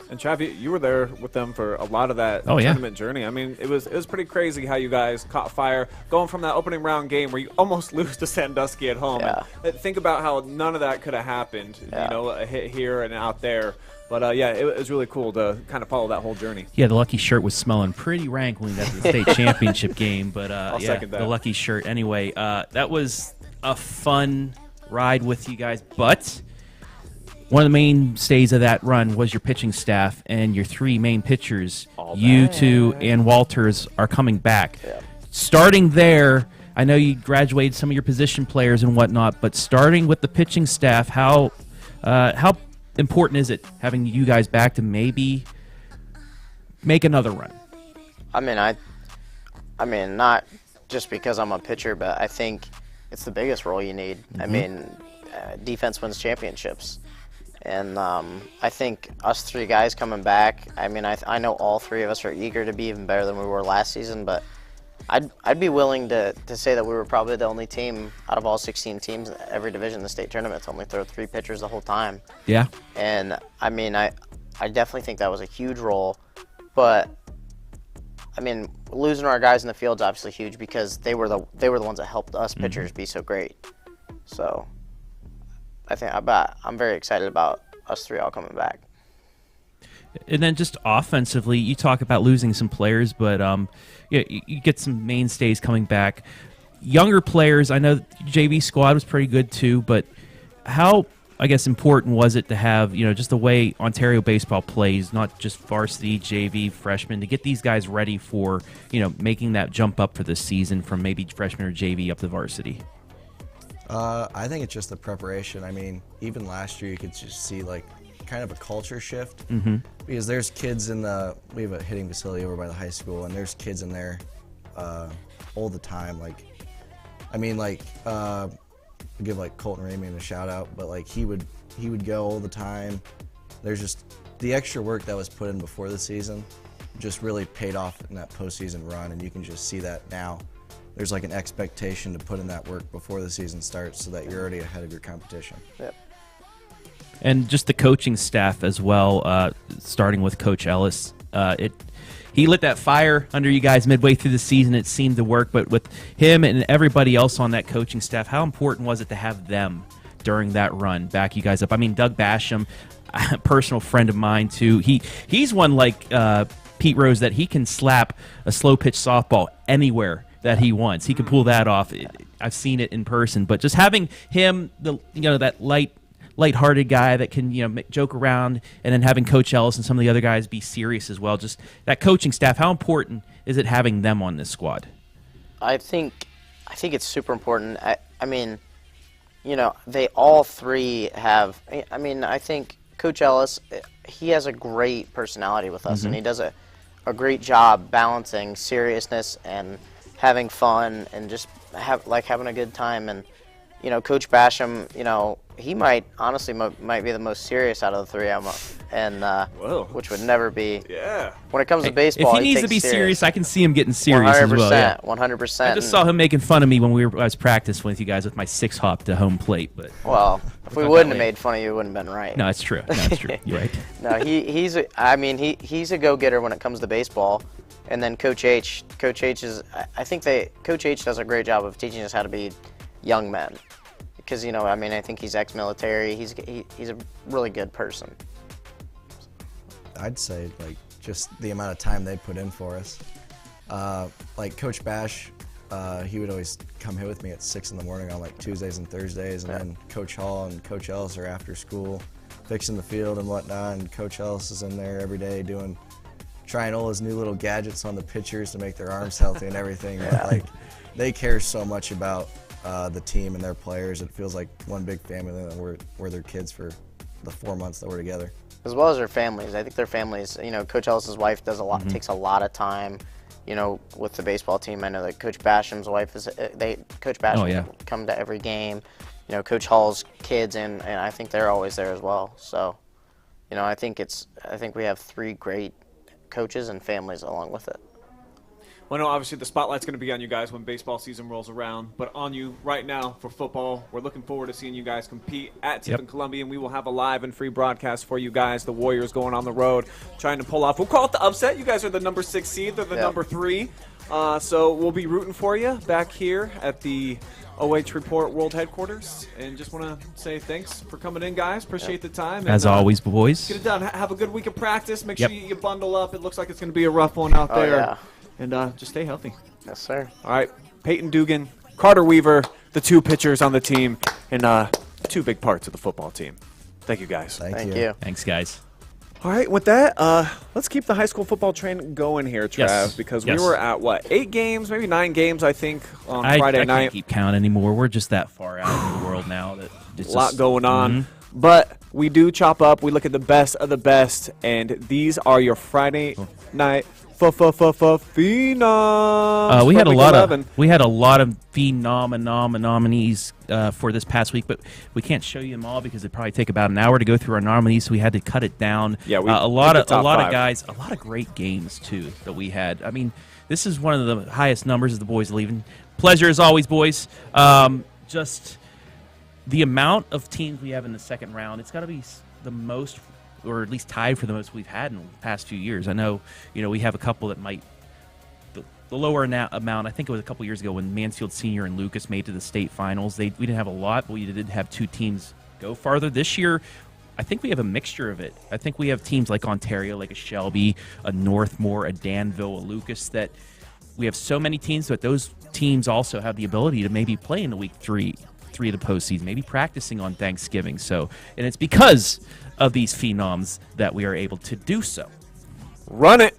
And Trav, you were there with them for a lot of that tournament journey. I mean, it was pretty crazy how you guys caught fire going from that opening round game where you almost lose to Sandusky at home. Yeah. And think about how none of that could have happened. Yeah. You know, a hit here and out there. But yeah, it was really cool to kind of follow that whole journey. Yeah, the lucky shirt was smelling pretty rank when we got to the state championship game. But second that. The lucky shirt. Anyway, that was a fun ride with you guys. But one of the mainstays of that run was your pitching staff, and your 3 main pitchers, you two and Walters, are coming back. Yeah. Starting there, I know you graduated some of your position players and whatnot, but starting with the pitching staff, how important is it having you guys back to maybe make another run? I mean, not just because I'm a pitcher, but I think it's the biggest role you need. Mm-hmm. I mean, defense wins championships. And I think us 3 guys coming back, I mean, I know all 3 of us are eager to be even better than we were last season, but I'd be willing to say that we were probably the only team out of all 16 teams in every division in the state tournament to only throw 3 pitchers the whole time. Yeah. And, I mean, I definitely think that was a huge role, but, I mean, losing our guys in the field is obviously huge because they were the ones that helped us pitchers be so great. So I'm very excited about us 3 all coming back. And then just offensively, you talk about losing some players, but you get some mainstays coming back. Younger players, I know JV squad was pretty good too, but how I guess, important was it to have, just the way Ontario baseball plays, not just varsity, JV, freshmen, to get these guys ready for, making that jump up for this season from maybe freshman or JV up to varsity? I think it's just the preparation. I mean, even last year you could just see like kind of a culture shift because there's kids we have a hitting facility over by the high school, and there's kids in there all the time. I'll give like Colton Raymond a shout out, but like he would go all the time. There's just the extra work that was put in before the season just really paid off in that postseason run, and you can just see that now. There's like an expectation to put in that work before the season starts so that you're already ahead of your competition. Yep. And just the coaching staff as well, starting with Coach Ellis. He lit that fire under you guys midway through the season. It seemed to work, but with him and everybody else on that coaching staff, how important was it to have them during that run back you guys up? I mean, Doug Basham, a personal friend of mine too. He's one like Pete Rose that he can slap a slow pitch softball anywhere that he wants. He can pull that off. I've seen it in person, but just having him, that light-hearted guy that can joke around, and then having Coach Ellis and some of the other guys be serious as well. Just that coaching staff. How important is it having them on this squad? I think it's super important. I mean, they all three have. I mean, I think Coach Ellis, he has a great personality with us, and he does a great job balancing seriousness and having fun and just having a good time. And Coach Basham, he might honestly might be the most serious out of the three, which would never be. Yeah. When it comes to baseball, if he needs to be serious, I can see him getting serious as well. 100%. I just saw him making fun of me when I was practicing with you guys with my 6-hop to home plate. But if we wouldn't have made fun of you, it wouldn't have been right. No, it's true. You're right. No, he's a go-getter when it comes to baseball. And then Coach H is. I think Coach H does a great job of teaching us how to be young men. Because I think he's ex-military. He's a really good person. I'd say like just the amount of time they put in for us. Like Coach Bash, he would always come hit with me at 6 in the morning on like Tuesdays and Thursdays, and then Coach Hall and Coach Ellis are after school, fixing the field and whatnot. And Coach Ellis is in there every day trying all his new little gadgets on the pitchers to make their arms healthy and everything. But, like they care so much about the team and their players. It feels like one big family, and we're their kids for the 4 months that we're together. As well as their families. I think their families, Coach Ellis's wife does a lot, takes a lot of time, with the baseball team. I know that Coach Basham's wife Coach Basham come to every game. Coach Hall's kids, and I think they're always there as well. So, I think we have 3 great coaches and families along with it. Well, no, obviously the spotlight's going to be on you guys when baseball season rolls around, but on you right now for football. We're looking forward to seeing you guys compete at Tiffin Columbia, and we will have a live and free broadcast for you guys. The Warriors going on the road, trying to pull off. We'll call it the upset. You guys are the number 6 seed. They're the number 3. So we'll be rooting for you back here at the OH.Report World Headquarters, and just want to say thanks for coming in, guys. Appreciate the time. And, as always, boys. Get it done. Have a good week of practice. Make sure you bundle up. It looks like it's going to be a rough one out there. Yeah. And just stay healthy. Yes, sir. All right. Peyton Dugan, Carter Weaver, the 2 pitchers on the team, and 2 big parts of the football team. Thank you, guys. Thank you. Thanks, guys. All right. With that, let's keep the high school football train going here, Trav, because we were at, 8 games, maybe 9 games, I think, on Friday night. I can't keep count anymore. We're just that far out in the world now. That it's a lot going on. But we do chop up. We look at the best of the best, and these are your Friday night phenoms. We had a lot of phenom nominees for this past week, but we can't show you them all because it'd probably take about an hour to go through our nominees. So we had to cut it down. Yeah, a lot of guys, a lot of great games too that we had. I mean, this is one of the highest numbers of the boys leaving. Pleasure as always, boys. Just the amount of teams we have in the second round, it's got to be the most, or at least tied for the most we've had in the past few years. I know, we have a couple that might, the lower amount, I think it was a couple years ago when Mansfield Senior and Lucas made to the state finals. We didn't have a lot, but we did have 2 teams go farther. This year, I think we have a mixture of it. I think we have teams like Ontario, like a Shelby, a Northmore, a Danville, a Lucas, that we have so many teams, but those teams also have the ability to maybe play in the week 3 through the postseason, maybe practicing on Thanksgiving. So, and it's because of these phenoms that we are able to do so. Run it.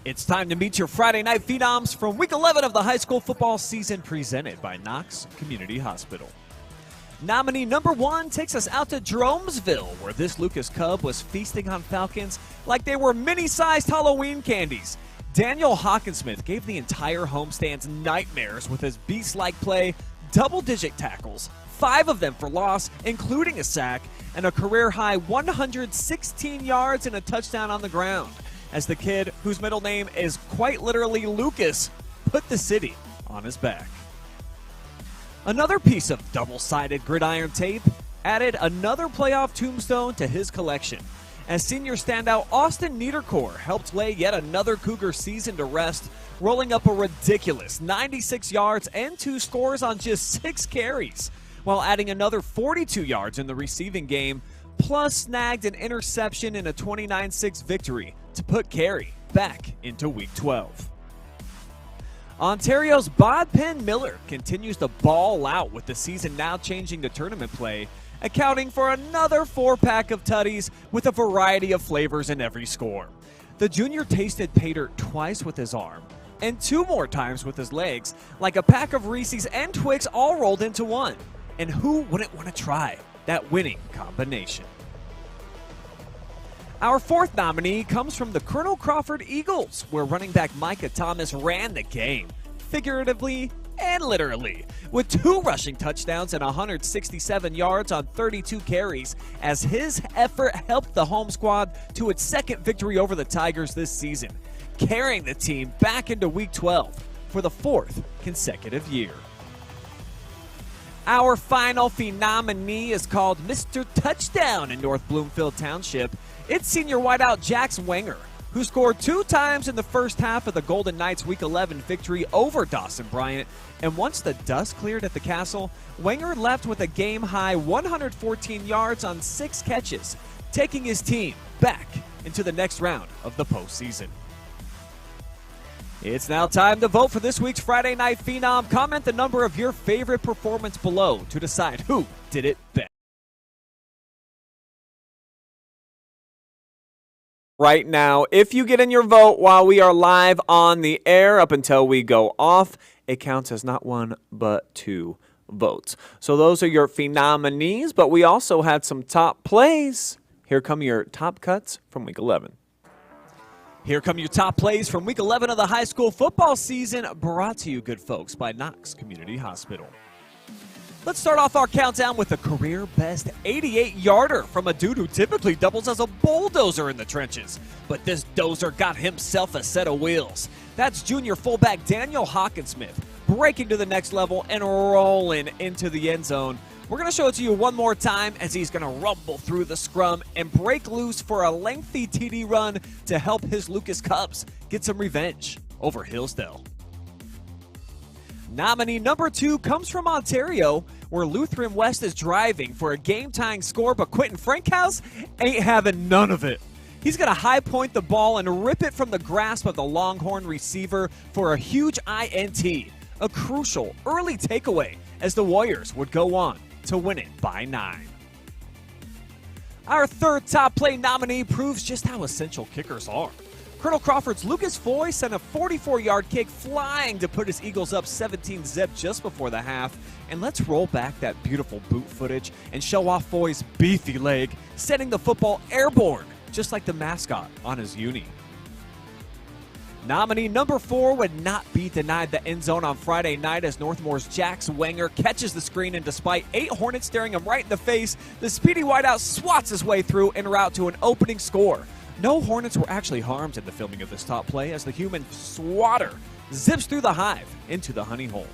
It's time to meet your Friday Night Phenoms from Week 11 of the high school football season, presented by Knox Community Hospital. Nominee number 1 takes us out to Jeromesville, where this Lucas Cub was feasting on Falcons like they were mini-sized Halloween candies. Daniel Hawkinsmith gave the entire homestands nightmares with his beast-like play, double-digit tackles, 5 of them for loss, including a sack, and a career-high 116 yards and a touchdown on the ground, as the kid, whose middle name is quite literally Lucas, put the city on his back. Another piece of double-sided gridiron tape added another playoff tombstone to his collection, as senior standout Austin Niedercore helped lay yet another Cougar season to rest, rolling up a ridiculous 96 yards and 2 scores on just 6 carries, while adding another 42 yards in the receiving game, plus snagged an interception in a 29-6 victory to put Carey back into Week 12. Ontario's Bodpen Miller continues to ball out, with the season now changing to tournament play, accounting for another 4-pack of tutties with a variety of flavors in every score. The junior tasted pay dirt twice with his arm, and 2 more times with his legs, like a pack of Reese's and Twix all rolled into one. And who wouldn't want to try that winning combination? Our 4th nominee comes from the Colonel Crawford Eagles, where running back Micah Thomas ran the game, figuratively and literally, with 2 rushing touchdowns and 167 yards on 32 carries, as his effort helped the home squad to its 2nd victory over the Tigers this season, carrying the team back into Week 12 for the 4th consecutive year. Our final phenominee is called Mr. Touchdown in North Bloomfield Township. It's senior wideout Jax Wenger, who scored 2 times in the first half of the Golden Knights' Week 11 victory over Dawson Bryant, and once the dust cleared at the Castle, Wenger left with a game-high 114 yards on 6 catches, taking his team back into the next round of the postseason. It's now time to vote for this week's Friday Night Phenom. Comment the number of your favorite performance below to decide who did it best. Right now, if you get in your vote while we are live on the air up until we go off, it counts as not 1 but 2 votes. So those are your phenominees, but we also had some top plays. Here come your top cuts from Week 11. Here come your top plays from Week 11 of the high school football season, brought to you, good folks, by Knox Community Hospital. Let's start off our countdown with a career-best 88-yarder from a dude who typically doubles as a bulldozer in the trenches. But this dozer got himself a set of wheels. That's junior fullback Daniel Hawkinsmith, breaking to the next level and rolling into the end zone. We're going to show it to you one more time as he's going to rumble through the scrum and break loose for a lengthy TD run to help his Lucas Cubs get some revenge over Hillsdale. Nominee number 2 comes from Ontario, where Lutheran West is driving for a game-tying score, but Quentin Frankhouse ain't having none of it. He's going to high point the ball and rip it from the grasp of the Longhorn receiver for a huge INT, a crucial early takeaway as the Warriors would go on to win it by 9. Our 3rd top play nominee proves just how essential kickers are. Colonel Crawford's Lucas Foy sent a 44-yard kick flying to put his Eagles up 17-zip just before the half. And let's roll back that beautiful boot footage and show off Foy's beefy leg, sending the football airborne, just like the mascot on his uni. Nominee number 4 would not be denied the end zone on Friday night as Northmore's Jax Wenger catches the screen, and despite 8 Hornets staring him right in the face, the speedy wideout swats his way through en route to an opening score. No Hornets were actually harmed in the filming of this top play as the human swatter zips through the hive into the honey hole.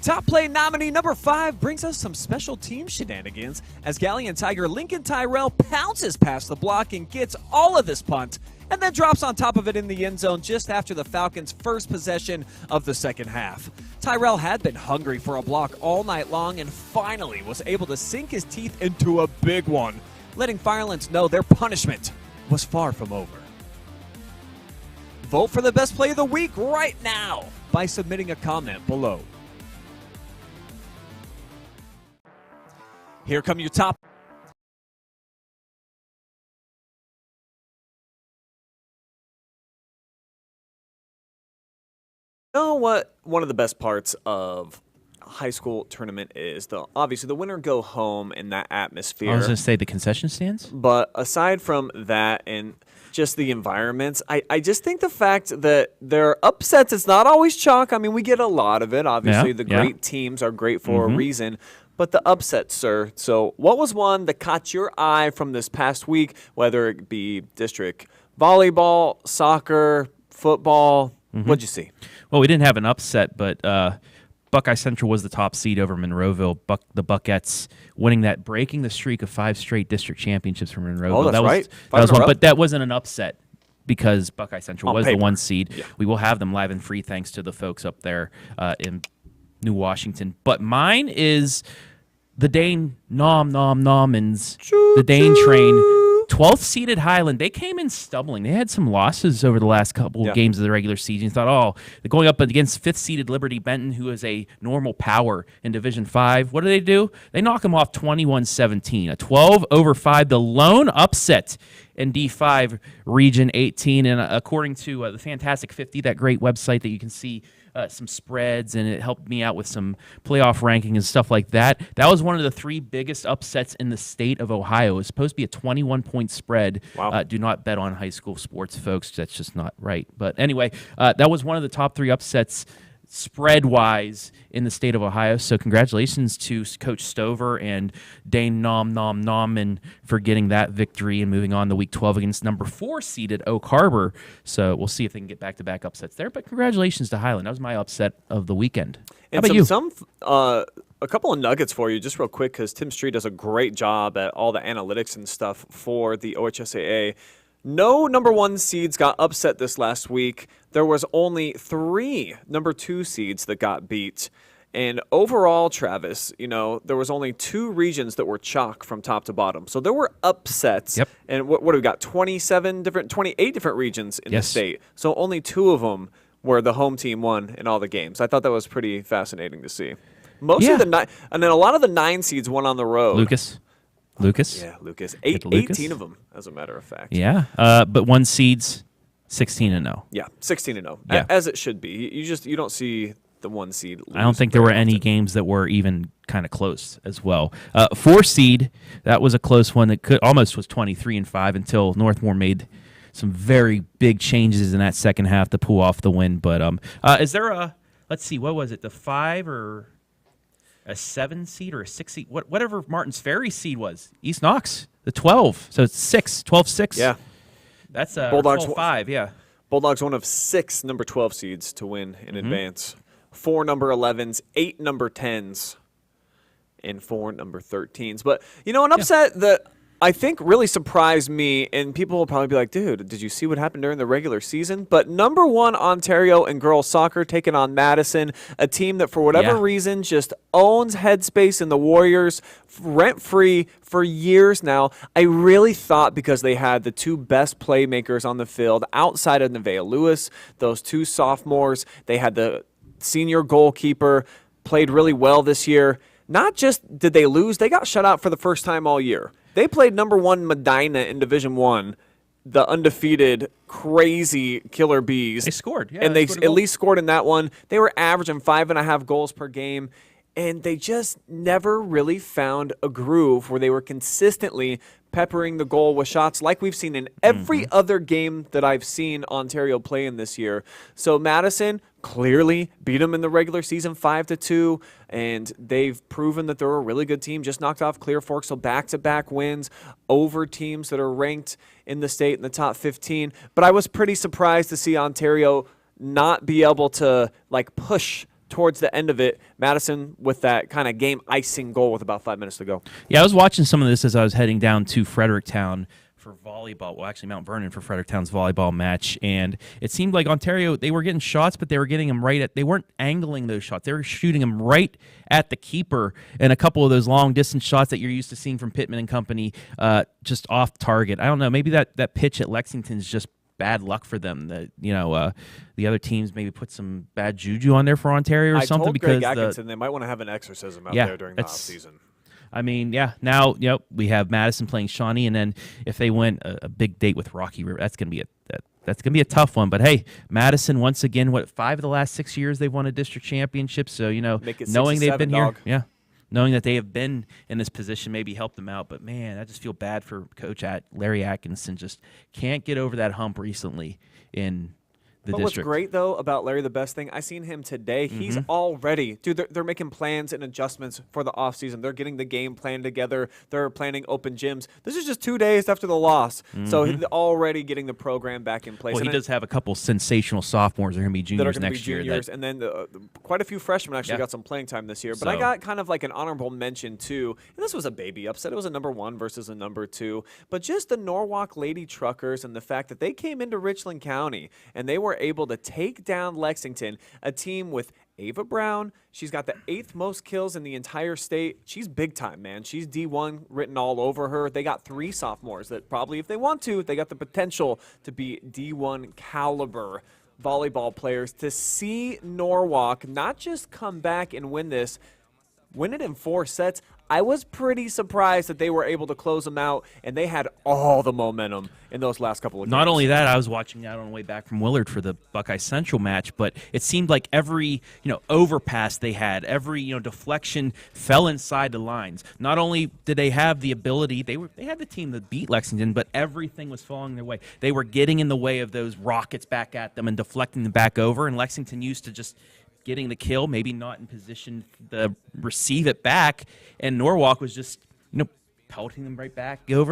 Top play nominee number 5 brings us some special team shenanigans as Galleon Tiger Lincoln Tyrell pounces past the block and gets all of this punt, and then drops on top of it in the end zone just after the Falcons' first possession of the second half. Tyrell had been hungry for a block all night long and finally was able to sink his teeth into a big one, letting Firelands know their punishment was far from over. Vote for the best play of the week right now by submitting a comment below. Here come your top. You know what one of the best parts of high school tournament is? Obviously the winner go home in that atmosphere. I was going to say the concession stands. But aside from that and just the environments, I just think the fact that there are upsets, it's not always chalk. I mean, we get a lot of it. Obviously, the great teams are great for a reason. But the upsets, sir. So what was one that caught your eye from this past week, whether it be district volleyball, soccer, football? What'd you see? Well, we didn't have an upset, but Buckeye Central was the top seed over Monroeville. The Buckettes winning that, breaking the streak of 5 straight district championships from Monroeville. Oh, that's right. That was one, but that wasn't an upset because Buckeye Central was paper. the 1 seed. Yeah. We will have them live and free thanks to the folks up there in New Washington. But mine is the Dane Nomins, the Dane train. 12th seeded Highland, they came in stumbling. They had some losses over the last couple of games of the regular season. You thought, they're going up against 5th seeded Liberty Benton, who is a normal power in Division 5. What do? They knock them off 21-17, a 12-5, the lone upset in D5 Region 18. And according to the Fantastic 50, that great website that you can see some spreads, and it helped me out with some playoff ranking and stuff like that. That was one of the 3 biggest upsets in the state of Ohio. It was supposed to be a 21-point spread. Wow. Do not bet on high school sports, folks. That's just not right. But anyway, that was one of the top 3 upsets spread-wise in the state of Ohio. So congratulations to Coach Stover and Dane Nom for getting that victory and moving on to Week 12 against number 4 seeded Oak Harbor. So we'll see if they can get back-to-back upsets there. But congratulations to Highland. That was my upset of the weekend. How about you? A couple of nuggets for you, just real quick, because Tim Street does a great job at all the analytics and stuff for the OHSAA. No number 1 seeds got upset this last week. There was only 3 number 2 seeds that got beat. And overall, Travis, there was only 2 regions that were chalk from top to bottom. So there were upsets. Yep. And what do we got? 28 different regions in the state. So only 2 of them were the home team won in all the games. I thought that was pretty fascinating to see. Most of the and then a lot of the 9 seeds won on the road. Lucas. Yeah, Lucas. 18 of them, as a matter of fact. Yeah, but 1 seeds, 16-0. Yeah, 16-0, Yeah. as it should be. You don't see the 1 seed lose. I don't think there were any games that were even kind of close as well. 4 seed, that was a close one. That almost was 23-5 until Northmore made some very big changes in that second half to pull off the win. But is there let's see, what was it, the 5 or a 7 seed or a 6 seed, whatever Martin's Ferry seed was, East Knox, the 12. So it's 12-6. Yeah. That's Bulldogs 5, yeah. Bulldogs one of 6 number 12 seeds to win in advance. 4 number 11s, 8 number 10s, and 4 number 13s. But, an upset that I think really surprised me, and people will probably be like, dude, did you see what happened during the regular season? But number 1 Ontario in girls soccer taking on Madison, a team that for whatever reason just owns headspace in the Warriors rent-free for years now. I really thought because they had the 2 best playmakers on the field outside of Nevaeh Lewis, those 2 sophomores, they had the senior goalkeeper, played really well this year. Not just did they lose, they got shut out for the first time all year. They played number 1 Medina in Division 1, the undefeated, crazy Killer Bees. They scored, yeah. And they at least scored in that one. They were averaging 5.5 goals per game, and they just never really found a groove where they were consistently peppering the goal with shots like we've seen in every other game that I've seen Ontario play in this year. So Madison clearly beat them in the regular season 5-2, and they've proven that they're a really good team. Just knocked off Clear Fork, so back-to-back wins over teams that are ranked in the state in the top 15. But I was pretty surprised to see Ontario not be able to push towards the end of it. Madison with that kind of game icing goal with about 5 minutes to go. Yeah, I was watching some of this as I was heading down to Fredericktown for volleyball. Well, actually Mount Vernon for Fredericktown's volleyball match, and it seemed like Ontario, they were getting shots, but they were getting them they weren't angling those shots. They were shooting them right at the keeper, and a couple of those long distance shots that you're used to seeing from Pittman and company just off target. I don't know, maybe that pitch at Lexington's just bad luck for them. That the other teams maybe put some bad juju on there for Ontario or something. I told because Greg Atkinson they might want to have an exorcism out there during the off season. I mean, yeah. Now, we have Madison playing Shawnee, and then if they win a big date with Rocky River, that's gonna be a tough one. But hey, Madison once again, 5 of the last 6 years they've won a district championship. So knowing they've been here, knowing that they have been in this position, maybe help them out. But man, I just feel bad for Coach Larry Atkinson. Just can't get over that hump recently in the district. What's great, though, about Larry, the best thing, I seen him today. He's already, dude, they're making plans and adjustments for the offseason. They're getting the game plan together. They're planning open gyms. This is just 2 days after the loss. So he's already getting the program back in place. Well, he does have a couple sensational sophomores that are going to be juniors next year. And then quite a few freshmen actually got some playing time this year. But I got kind of like an honorable mention, too. And this was a baby upset. It was a number 1 versus a number 2. But just the Norwalk Lady Truckers and the fact that they came into Richland County and they were able to take down Lexington, a team with Ava Brown. She's got the 8th most kills in the entire state. She's big time, man. She's D1 written all over her. They got 3 sophomores that probably, if they want to, they got the potential to be D1 caliber volleyball players. To see Norwalk not just come back and win it in 4 sets, I was pretty surprised that they were able to close them out, and they had all the momentum in those last couple of games. Not only that, I was watching that on the way back from Willard for the Buckeye Central match, but it seemed like every overpass they had, every deflection fell inside the lines. Not only did they have the ability, they had the team that beat Lexington, but everything was falling their way. They were getting in the way of those rockets back at them and deflecting them back over, and Lexington used to just getting the kill, maybe not in position to receive it back, and Norwalk was just pelting them right back over.